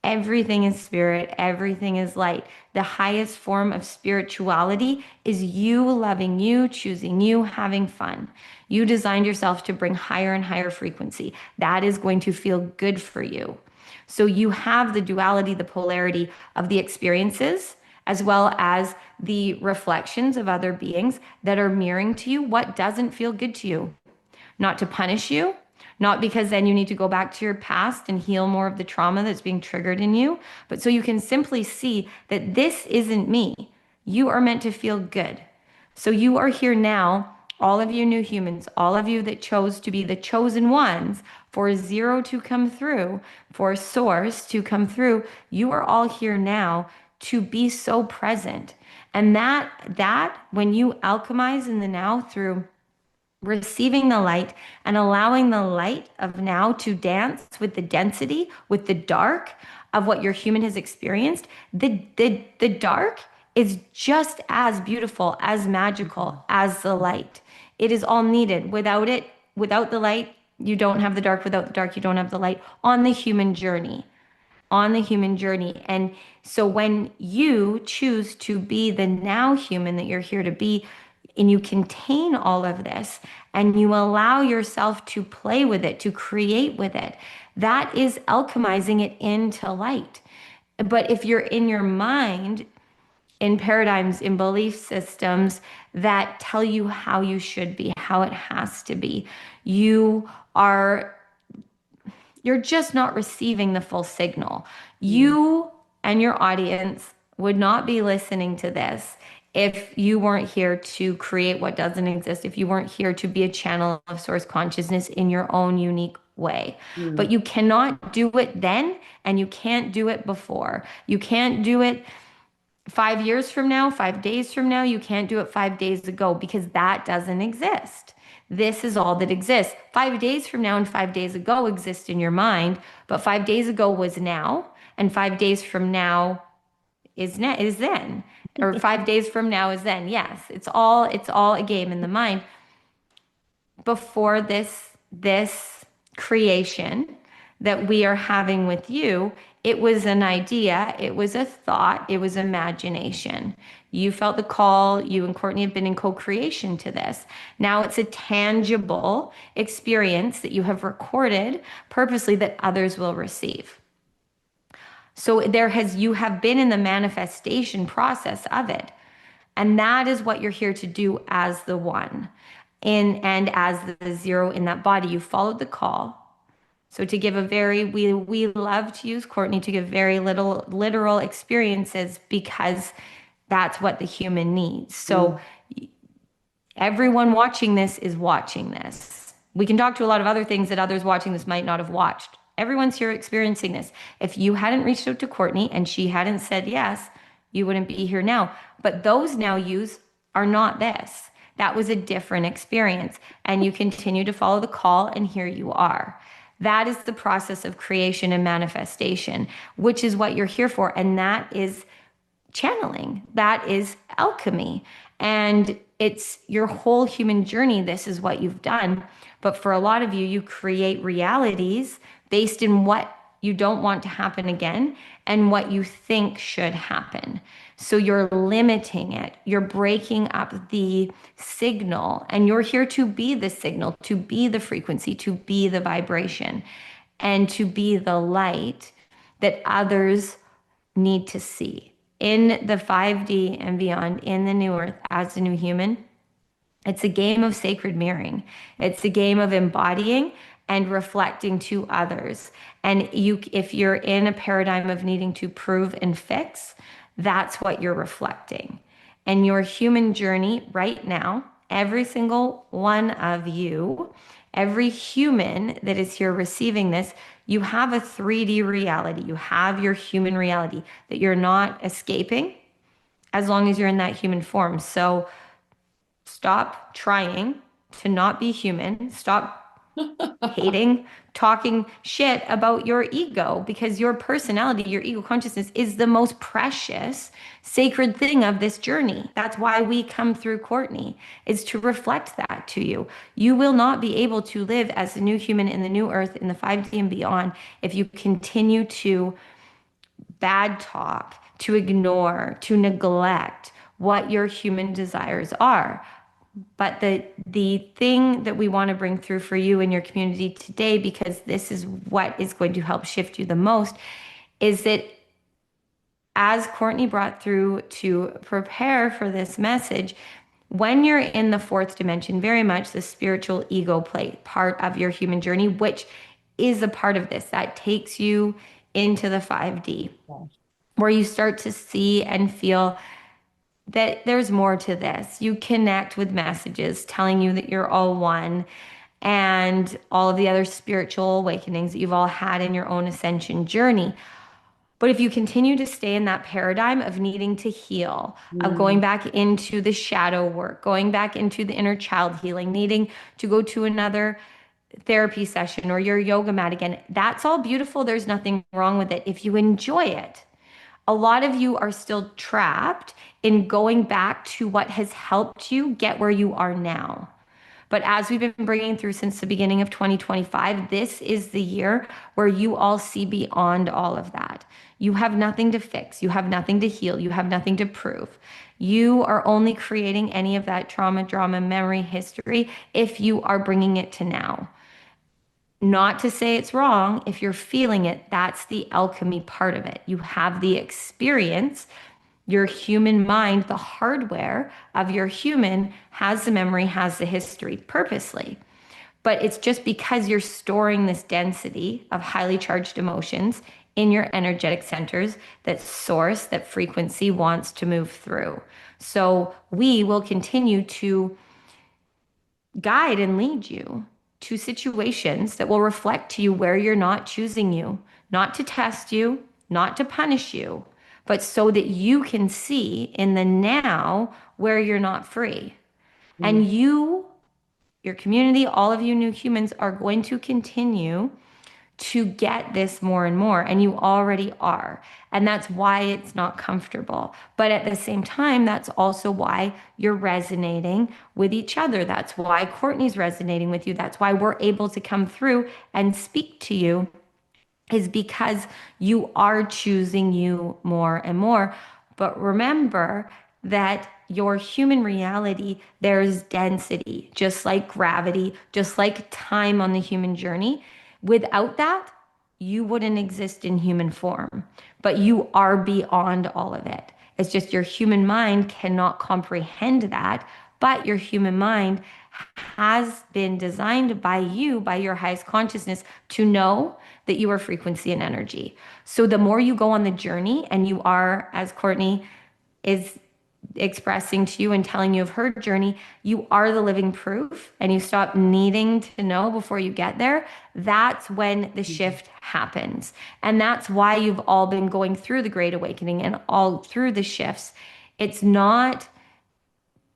Everything is spirit, everything is light. The highest form of spirituality is you loving you, choosing you, having fun. You designed yourself to bring higher and higher frequency. That is going to feel good for you. So you have the duality, the polarity of the experiences, as well as the reflections of other beings that are mirroring to you what doesn't feel good to you. Not to punish you, Not because then you need to go back to your past and heal more of the trauma that's being triggered in you, but so you can simply see that this isn't me. You are meant to feel good. So you are here now, all of you new humans, all of you that chose to be the chosen ones for zero to come through, for source to come through. You are all here now to be so present. And that when you alchemize in the now through receiving the light and allowing the light of now to dance with the density, with the dark of what your human has experienced, the dark is just as beautiful, as magical as the light. It is all needed. Without it, without the light, you don't have the dark. Without the dark, you don't have the light on the human journey, on the human journey. And so when you choose to be the now human that you're here to be, and you contain all of this and you allow yourself to play with it, to create with it, that is alchemizing it into light. But if you're in your mind, in paradigms, in belief systems that tell you how you should be, how it has to be, you are you're just not receiving the full signal. Mm. You and your audience would not be listening to this if you weren't here to create what doesn't exist, if you weren't here to be a channel of source consciousness in your own unique way. But Mm. you cannot do it then, and you can't do it before. You can't do it 5 years from now, 5 days from now. You can't do it 5 days ago because that doesn't exist. This is all that exists. 5 days from now and 5 days ago exist in your mind, but 5 days ago was now, and 5 days from now is then, or 5 days from now is then. Yes, it's all a game in the mind. Before this creation that we are having with you, it was an idea, it was a thought, it was imagination. You felt the call, you and Courtney have been in co-creation to this. Now it's a tangible experience that you have recorded purposely that others will receive. So you have been in the manifestation process of it. And that is what you're here to do as the one and as the zero in that body. You followed the call. So to give a very, we love to use Courtney to give very little literal experiences because that's what the human needs. So Mm. everyone watching this is watching this. We can talk to a lot of other things that others watching this might not have watched. Everyone's here experiencing this. If you hadn't reached out to Courtney and she hadn't said yes, you wouldn't be here now. But those now yous are not this. That was a different experience. And you continue to follow the call, and here you are. That is the process of creation and manifestation, which is what you're here for. And that is channeling. That is alchemy. And it's your whole human journey. This is what you've done. But for a lot of you, you create realities based in what you don't want to happen again and what you think should happen. So you're limiting it. You're breaking up the signal, and you're here to be the signal, to be the frequency, to be the vibration, and to be the light that others need to see. In the 5D and beyond, in the new earth, as a new human, it's a game of sacred mirroring. It's a game of embodying and reflecting to others. And if you're in a paradigm of needing to prove and fix, that's what you're reflecting. And your human journey right now, every single one of you, every human that is here receiving this, you have a 3D reality. You have your human reality that you're not escaping as long as you're in that human form. So stop trying to not be human. Stop hating, talking shit about your ego, because your personality, your ego consciousness is the most precious, sacred thing of this journey. That's why we come through Courtney, is to reflect that to you. You will not be able to live as a new human in the new earth, in the 5D and beyond, if you continue to bad talk, to ignore, to neglect what your human desires are. But the thing that we want to bring through for you in your community today, because this is what is going to help shift you the most, is that as Courtney brought through to prepare for this message, When you're in the fourth dimension, very much the spiritual ego play part of your human journey, which is a part of this that takes you into the 5D, where you start to see and feel that there's more to this. You connect with messages telling you that you're all one and all of the other spiritual awakenings that you've all had in your own ascension journey. But if you continue to stay in that paradigm of needing to heal, of going Mm, back into the shadow work, going back into the inner child healing, needing to go to another therapy session or your yoga mat again, that's all beautiful. There's nothing wrong with it if you enjoy it. A lot of you are still trapped in going back to what has helped you get where you are now. But as we've been bringing through since the beginning of 2025, this is the year where you all see beyond all of that. You have nothing to fix. You have nothing to heal. You have nothing to prove. You are only creating any of that trauma, drama, memory, history if you are bringing it to now. Not to say it's wrong. If you're feeling it, that's the alchemy part of it. You have the experience. Your human mind, the hardware of your human, has the memory, has the history purposely. But it's just because you're storing this density of highly charged emotions in your energetic centers that source, that frequency wants to move through. So we will continue to guide and lead you to situations that will reflect to you where you're not choosing you, not to test you, not to punish you, but so that you can see in the now where you're not free. mm, And you, your community, all of you new humans are going to continue to get this more and more, and you already are. And that's why it's not comfortable. But at the same time, that's also why you're resonating with each other. That's why Courtney's resonating with you. That's why we're able to come through and speak to you, is because you are choosing you more and more. But remember that your human reality, there's density, just like gravity, just like time on the human journey. Without that, you wouldn't exist in human form, but you are beyond all of it. It's just your human mind cannot comprehend that, but your human mind has been designed by you, by your highest consciousness, to know that you are frequency and energy. So the more you go on the journey and you are, as Courtney is expressing to you and telling you of her journey, you are the living proof and you stop needing to know before you get there. That's when the mm, shift happens. And that's why you've all been going through the Great Awakening and all through the shifts. It's not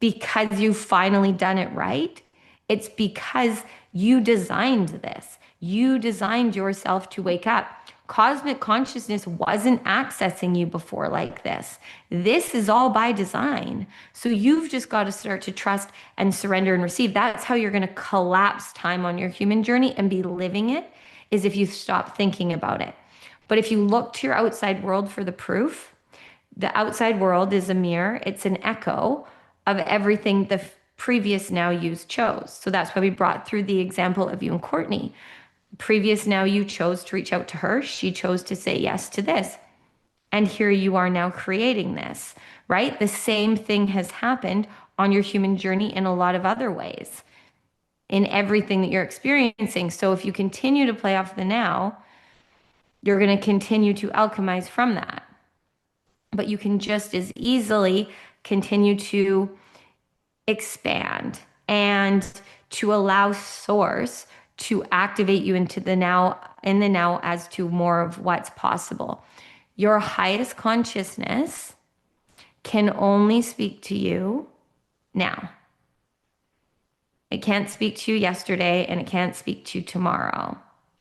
because you've finally done it right. It's because you designed this. You designed yourself to wake up. Cosmic consciousness wasn't accessing you before like this. This is all by design. So you've just got to start to trust and surrender and receive. That's how you're going to collapse time on your human journey and be living it, is if you stop thinking about it. But if you look to your outside world for the proof, the outside world is a mirror, it's an echo of everything the previous now yous chose. So that's why we brought through the example of you and Courtney. Previous now you chose to reach out to her, she chose to say yes to this. And here you are now creating this, right? The same thing has happened on your human journey in a lot of other ways, in everything that you're experiencing. So if you continue to play off the now, you're going to continue to alchemize from that. But you can just as easily continue to expand and to allow source to activate you into the now, in the now, as to more of what's possible. Your highest consciousness can only speak to you now. It can't speak to you yesterday and it can't speak to you tomorrow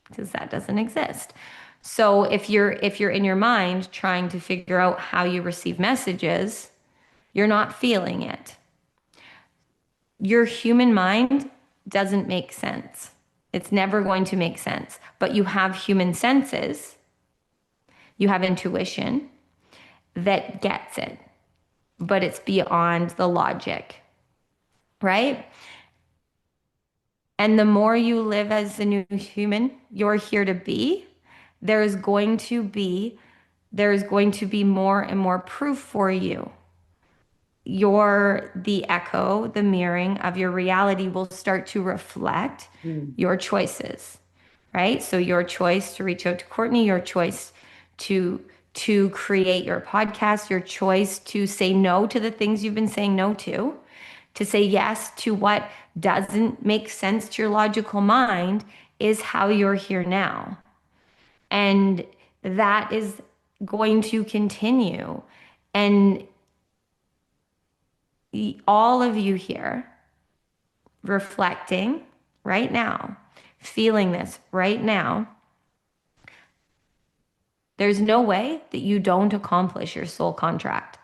because that doesn't exist. So if you're in your mind trying to figure out how you receive messages, you're not feeling it. Your human mind doesn't make sense. It's never going to make sense. But you have human senses, you have intuition that gets it, but it's beyond the logic, right? And the more you live as the new human you're here to be, there is going to be there is going to be more and more proof for you. the echo, the mirroring of your reality will start to reflect Mm. your choices, right? So your choice to reach out to Courtney, your choice to create your podcast, your choice to say no to the things you've been saying no to say yes to what doesn't make sense to your logical mind is how you're here now. And that is going to continue. And all of you here reflecting right now, feeling this right now, there's no way that you don't accomplish your soul contract.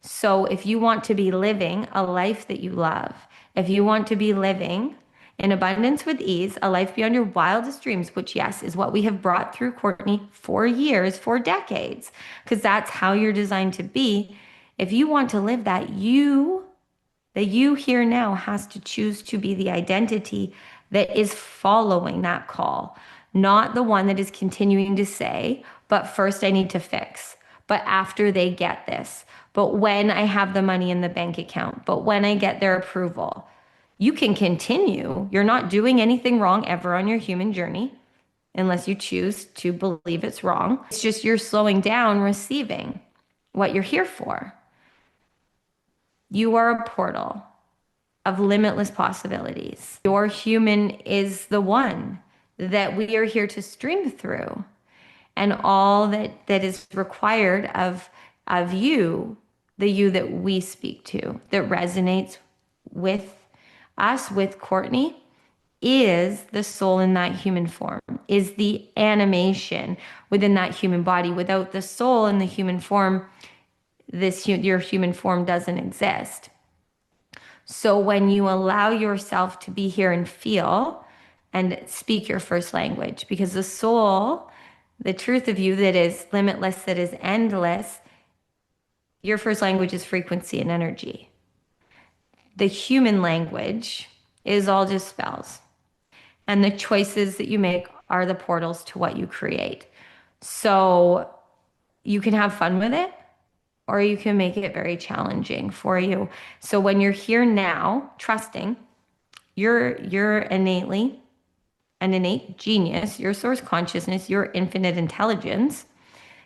So if you want to be living a life that you love, if you want to be living in abundance with ease, a life beyond your wildest dreams, which, yes, is what we have brought through Courtney for years, for decades, because that's how you're designed to be. If you want to live that, the you here now has to choose to be the identity that is following that call, not the one that is continuing to say, but first I need to fix, but after they get this, but when I have the money in the bank account, but when I get their approval. You can continue. You're not doing anything wrong ever on your human journey unless you choose to believe it's wrong. It's just you're slowing down receiving what you're here for. You are a portal of limitless possibilities. Your human is the one that we are here to stream through. And all that is required of you, the you that we speak to, that resonates with us, with Courtney, is the soul in that human form, is the animation within that human body. Without the soul in the human form, your human form doesn't exist. So when you allow yourself to be here and feel and speak your first language, because the soul, the truth of you that is limitless, that is endless, your first language is frequency and energy. The human language is all just spells. And the choices that you make are the portals to what you create. So you can have fun with it, or you can make it very challenging for you. So when you're here now, trusting, you're innately an innate genius, your source consciousness, your infinite intelligence.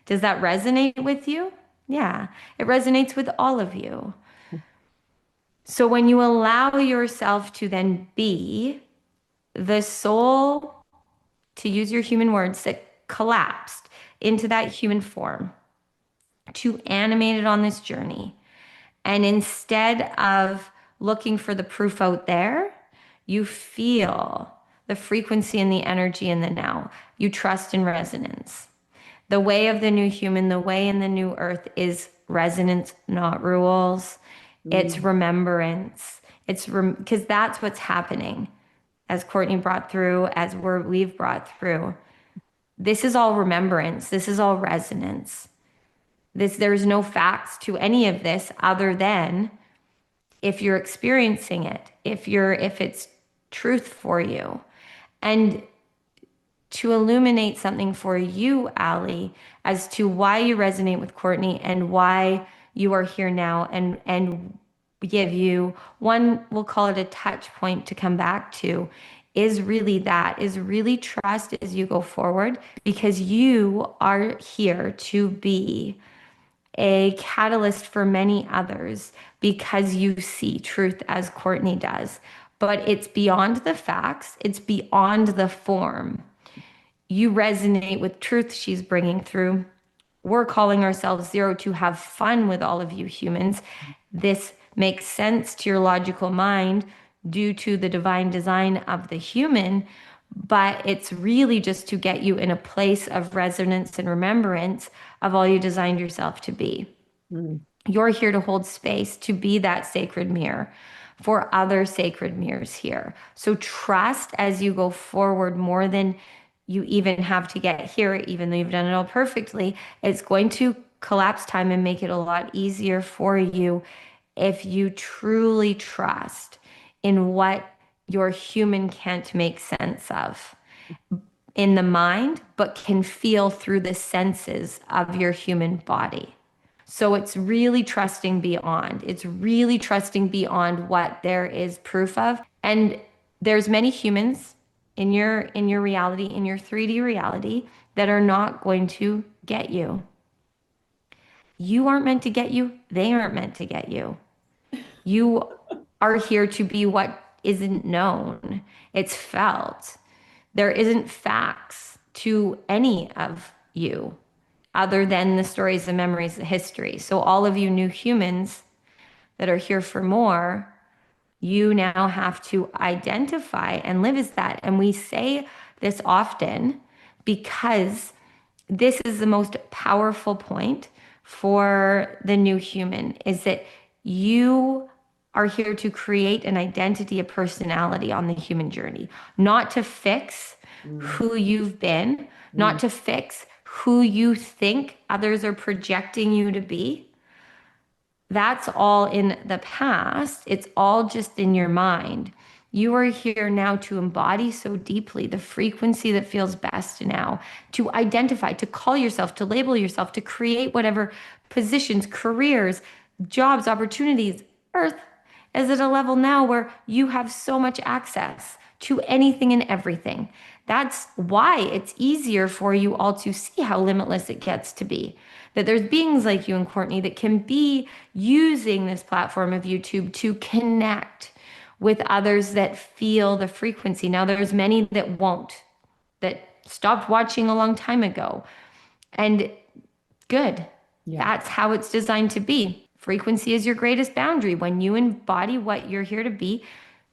Does that resonate with you? Yeah, it resonates with all of you. So when you allow yourself to then be the soul, to use your human words, that collapsed into that human form, to animate it on this journey. And instead of looking for the proof out there, you feel the frequency and the energy in the now. You trust in resonance. The way of the new human, the way in the new earth is resonance, not rules. It's Mm. remembrance. It's because that's what's happening, as Courtney brought through, as we've brought through. This is all remembrance. This is all resonance. There's no facts to any of this other than if you're experiencing it, if it's truth for you. And to illuminate something for you, Allie, as to why you resonate with Courtney and why you are here now, and give you one, we'll call it a touch point to come back to, is really trust as you go forward, because you are here to be a catalyst for many others because you see truth as Courtney does. But it's beyond the facts, it's beyond the form. You resonate with truth she's bringing through. We're calling ourselves zero to have fun with all of you humans. This makes sense to your logical mind due to the divine design of the human, but it's really just to get you in a place of resonance and remembrance of all you designed yourself to be. Mm. You're here to hold space, to be that sacred mirror for other sacred mirrors here. So trust as you go forward more than you even have to get here, even though you've done it all perfectly. It's going to collapse time and make it a lot easier for you if you truly trust in what your human can't make sense of in the mind, but can feel through the senses of your human body. So it's really trusting beyond. It's really trusting beyond what there is proof of. And there's many humans in your reality, in your 3D reality, that are not going to get you. You aren't meant to get you. They aren't meant to get you. You are here to be what isn't known. It's felt. There isn't facts to any of you other than the stories, the memories, the history. So all of you new humans that are here for more, you now have to identify and live as that. And we say this often because this is the most powerful point for the new human is that you are here to create an identity, a personality on the human journey, not to fix Mm, who you've been, not mm, to fix who you think others are projecting you to be. That's all in the past. It's all just in your mind. You are here now to embody so deeply the frequency that feels best now, to identify, to call yourself, to label yourself, to create whatever positions, careers, jobs, opportunities. Earth is at a level now where you have so much access to anything and everything. That's why it's easier for you all to see how limitless it gets to be. That there's beings like you and Courtney that can be using this platform of YouTube to connect with others that feel the frequency. Now, there's many that won't, that stopped watching a long time ago. And good. yeah. That's how it's designed to be. Frequency is your greatest boundary. When you embody what you're here to be,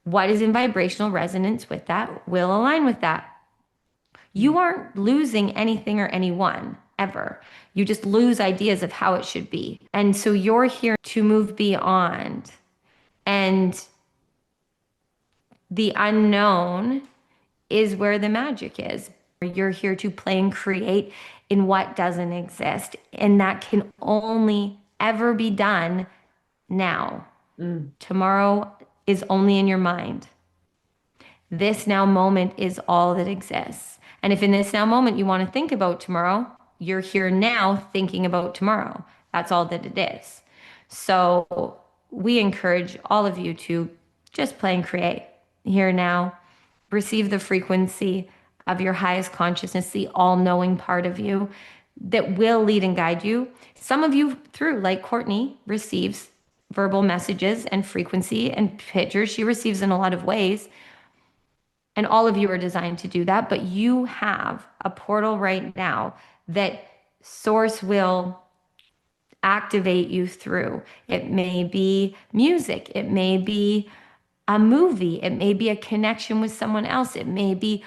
what is in vibrational resonance with that will align with that. Mm, You aren't losing anything or anyone ever. You just lose ideas of how it should be. And so you're here to move beyond. And the unknown is where the magic is. You're here to play and create in what doesn't exist. And that can only ever be done now. mm, Tomorrow is only in your mind. This now moment is all that exists. And if in this now moment you want to think about tomorrow, you're here now thinking about tomorrow. That's all that it is. So we encourage all of you to just play and create here now. Receive the frequency of your highest consciousness, the all knowing part of you that will lead and guide you. Some of you, through, like Courtney, receives verbal messages and frequency and pictures. She receives in a lot of ways. And all of you are designed to do that, but you have a portal right now that Source will activate you through. It may be music, it may be a movie, it may be a connection with someone else, it may be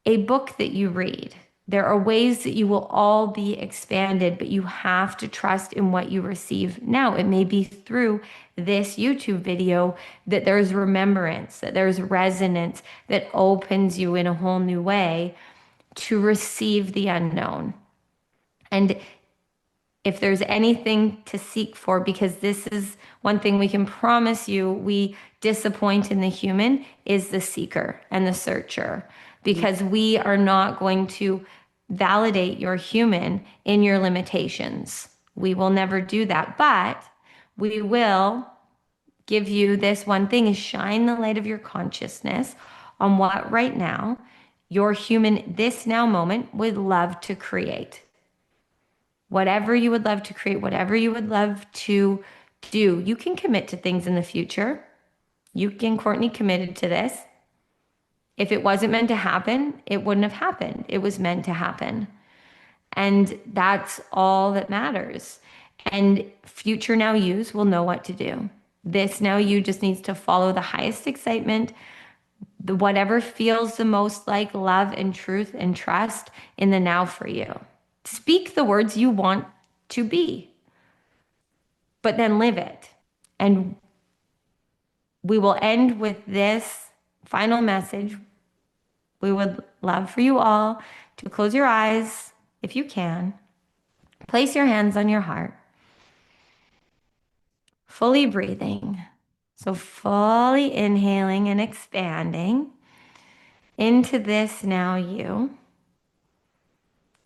a book that you read. There are ways that you will all be expanded, but you have to trust in what you receive now. It may be through this YouTube video that there's remembrance, that there's resonance that opens you in a whole new way to receive the unknown. And if there's anything to seek for, because this is one thing we can promise you, we disappoint in the human is the seeker and the searcher, mm. because we are not going to validate your human in your limitations. We will never do that, but we will give you this one thing is shine the light of your consciousness on what right now your human, this now moment would love to create. Whatever you would love to create, whatever you would love to do, you can commit to things in the future. You and Courtney committed to this. If it wasn't meant to happen, it wouldn't have happened. It was meant to happen. And that's all that matters. And future now yous will know what to do. This now you just needs to follow the highest excitement, the whatever feels the most like love and truth and trust in the now for you. Speak the words you want to be, but then live it. And we will end with this final message. We would love for you all to close your eyes if you can. Place your hands on your heart, fully breathing. So, fully inhaling and expanding into this now you.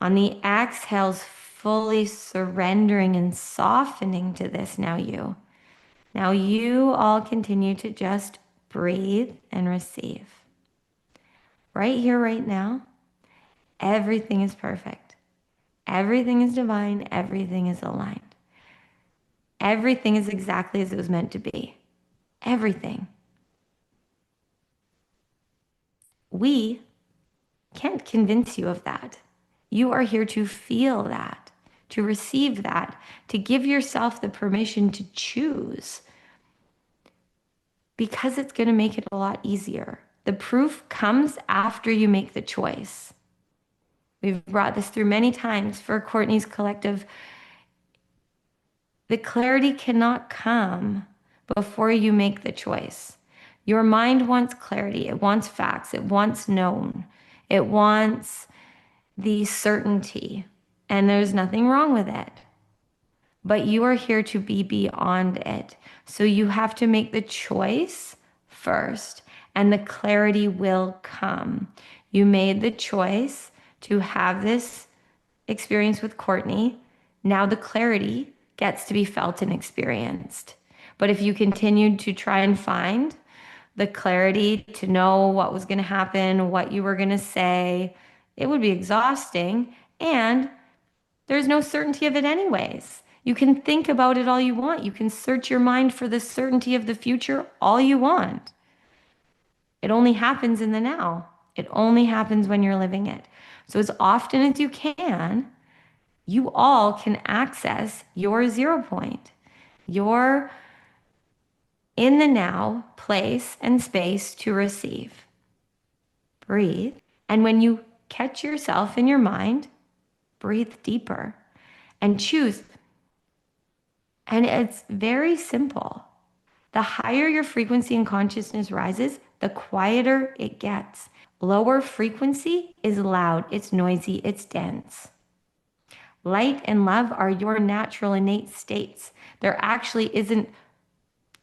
On the exhales, fully surrendering and softening to this now you. Now you all continue to just breathe and receive. Right here, right now, everything is perfect. Everything is divine. Everything is aligned. Everything is exactly as it was meant to be. Everything. We can't convince you of that. You are here to feel that, to receive that, to give yourself the permission to choose because it's going to make it a lot easier. The proof comes after you make the choice. We've brought this through many times for Courtney's collective. The clarity cannot come before you make the choice. Your mind wants clarity. It wants facts. It wants known. It wants the certainty. And there's nothing wrong with it. But you are here to be beyond it. So you have to make the choice first, and the clarity will come. You made the choice to have this experience with Courtney. Now the clarity gets to be felt and experienced. But if you continued to try and find the clarity to know what was going to happen, what you were going to say, it would be exhausting. And there's no certainty of it, anyways. You can think about it all you want. You can search your mind for the certainty of the future all you want. It only happens in the now. It only happens when you're living it. So, as often as you all can access your 0 point, your in the now place and space to receive. Breathe. And when you catch yourself in your mind, breathe deeper and choose. And it's very simple. The higher your frequency and consciousness rises, the quieter it gets. Lower frequency is loud, it's noisy, it's dense. Light and love are your natural innate states. There actually isn't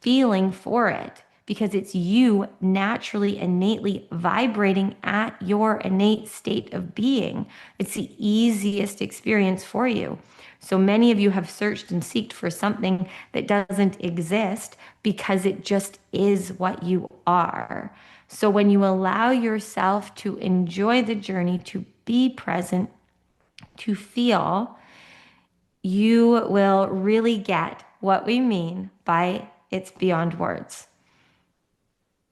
feeling for it because it's you naturally, innately vibrating at your innate state of being. It's the easiest experience for you. So many of you have searched and seeked for something that doesn't exist because it just is what you are. So when you allow yourself to enjoy the journey, to be present, to feel, you will really get what we mean by it's beyond words.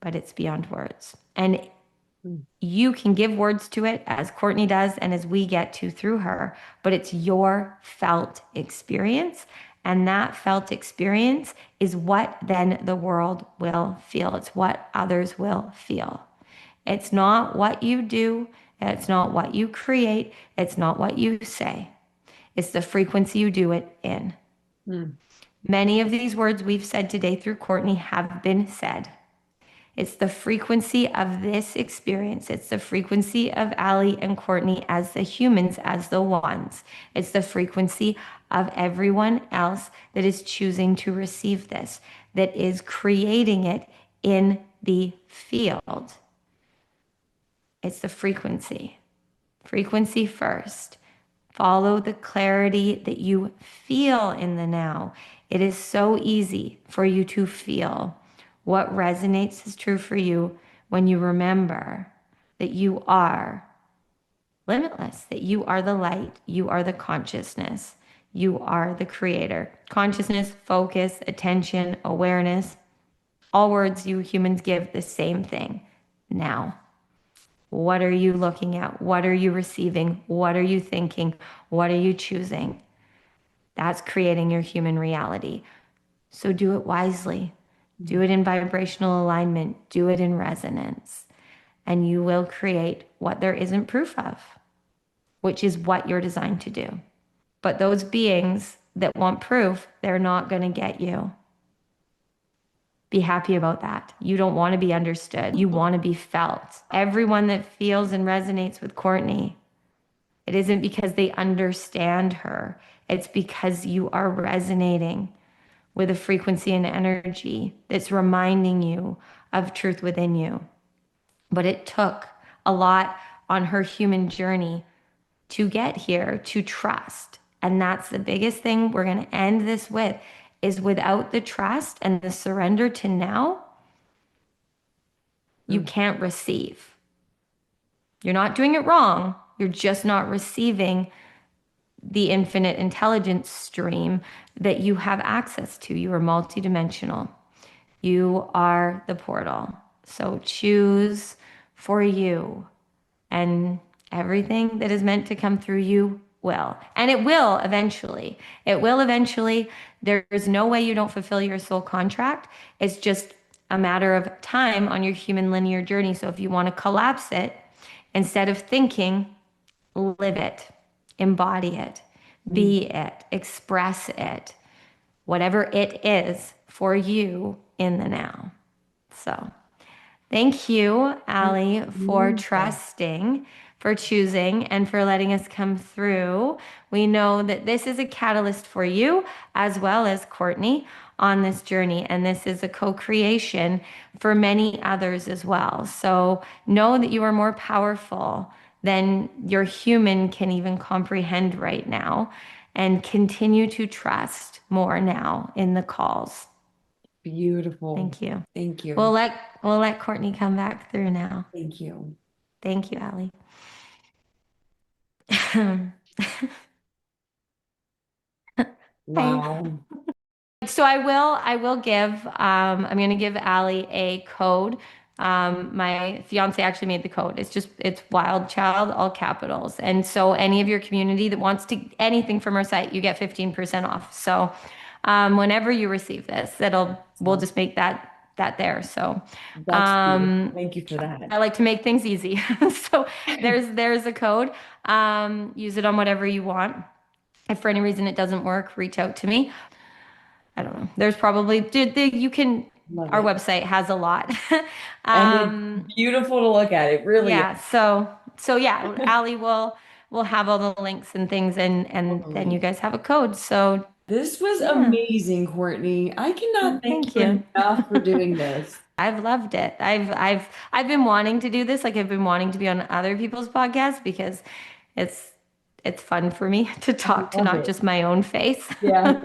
But it's beyond words. And you can give words to it as Courtney does and as we get to through her, but it's your felt experience. And that felt experience is what then the world will feel. It's what others will feel. It's not what you do. It's not what you create. It's not what you say. It's the frequency you do it in. Mm. Many of these words we've said today through Courtney have been said. It's the frequency of this experience. It's the frequency of Ali and Courtney as the humans, as the ones. It's the frequency of everyone else that is choosing to receive this, that is creating it in the field. It's the frequency. Frequency first. Follow the clarity that you feel in the now. It is so easy for you to feel what resonates is true for you when you remember that you are limitless, that you are the light, you are the consciousness, you are the creator. Consciousness, focus, attention, awareness, all words you humans give the same thing. Now, what are you looking at? What are you receiving? What are you thinking? What are you choosing? That's creating your human reality. So do it wisely. Do it in vibrational alignment. Do it in resonance. And you will create what there isn't proof of, which is what you're designed to do. But those beings that want proof, they're not going to get you. Be happy about that. You don't want to be understood. You want to be felt. Everyone that feels and resonates with Courtney, it isn't because they understand her. It's because you are resonating with a frequency and energy that's reminding you of truth within you. But it took a lot on her human journey to get here, to trust And that's the biggest thing we're going to end this with is without the trust and the surrender to now, you Mm. can't receive. You're not doing it wrong. You're just not receiving the infinite intelligence stream that you have access to. You are multidimensional. You are the portal. So choose for you, and everything that is meant to come through you will. And it will eventually. It will eventually. There's no way you don't fulfill your soul contract. It's just a matter of time on your human linear journey. So if you want to collapse it, instead of thinking, live it, embody it, Mm. be it, express it, whatever it is for you in the now. So thank you, Allie, for Beautiful. trusting, for choosing, and for letting us come through. We know that this is a catalyst for you as well as Courtney on this journey, and this is a co creation for many others as well. So know that you are more powerful than your human can even comprehend right now, and continue to trust more now in the calls. Beautiful. Thank you. Thank We'll you. let we'll let Courtney come back through now. Thank you. Thank you, Allie. I Wow. so I will give I'm gonna give Allie a code. My fiance actually made the code. It's Wild Child, all capitals. And so any of your community that wants to anything from our site, you get 15% off. So whenever you receive this, that'll we'll So just make that there. So that's beautiful. Thank you for that. I like to make things easy. So there's a code. Use it on whatever you want. If for any reason it doesn't work, reach out to me. I don't know. There's probably you can. Love Our it. website has a lot. And it's um, beautiful to look at. It really is. yeah. So yeah, Allie will have all the links and things, and then you Totally. guys have a code. So This was yeah. amazing, Courtney. I cannot thank Thank you you. enough for doing this. I've loved it. I've been wanting to do this. Like I've been wanting to be on other people's podcasts because it's it's fun for me to I talk to love not it. just my own face. Yeah.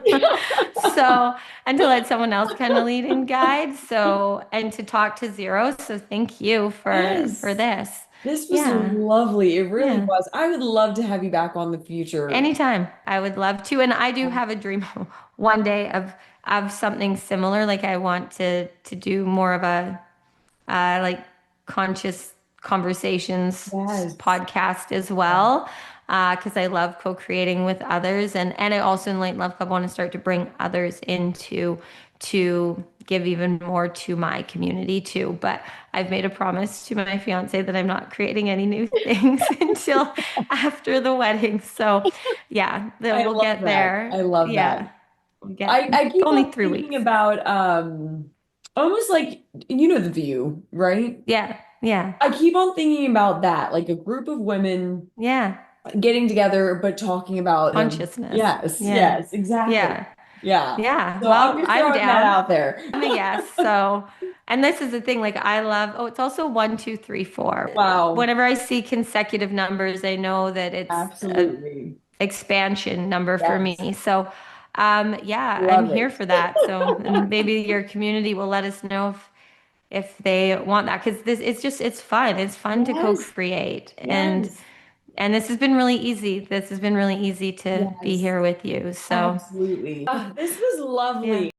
So, and to let someone else kind of lead and guide. So, and to talk to zero. So thank you for Yes. this. This was Yeah. lovely. It really Yeah. was. I would love to have you back on the future. Anytime. I would love to. And I do have a dream one day of something similar. Like I want to do more of a like conscious conversations Yes. podcast as Yeah. well. Because I love co-creating with others, and I also in Light Love Club want to start to bring others into to give even more to my community too. But I've made a promise to my fiance that I'm not creating any new things until after the wedding. So yeah, I we'll love get that. there. I love Yeah, that. we'll get I keep only on 3 weeks. thinking about almost like The View, right? Yeah, yeah, I keep on thinking about that, like a group of women yeah. getting together but talking about them. Consciousness. Yes, Yeah. yes, exactly. Yeah. Yeah. Yeah. So I'm Well, just I'm throwing that down. out there. I'm a yes. So, and this is the thing, like I love, oh, it's also 1, 2, 3, 4. Wow. Whenever I see consecutive numbers, I know that it's a Absolutely. expansion number for Yes. me. So, yeah, I'm Love here it. for that. So, and maybe your community will let us know if they want that because this it's just it's fun. It's fun to Yes. co-create Yes. and this has been really easy. This has been really easy to be Yes. here with you. So, Absolutely. This was lovely. yeah.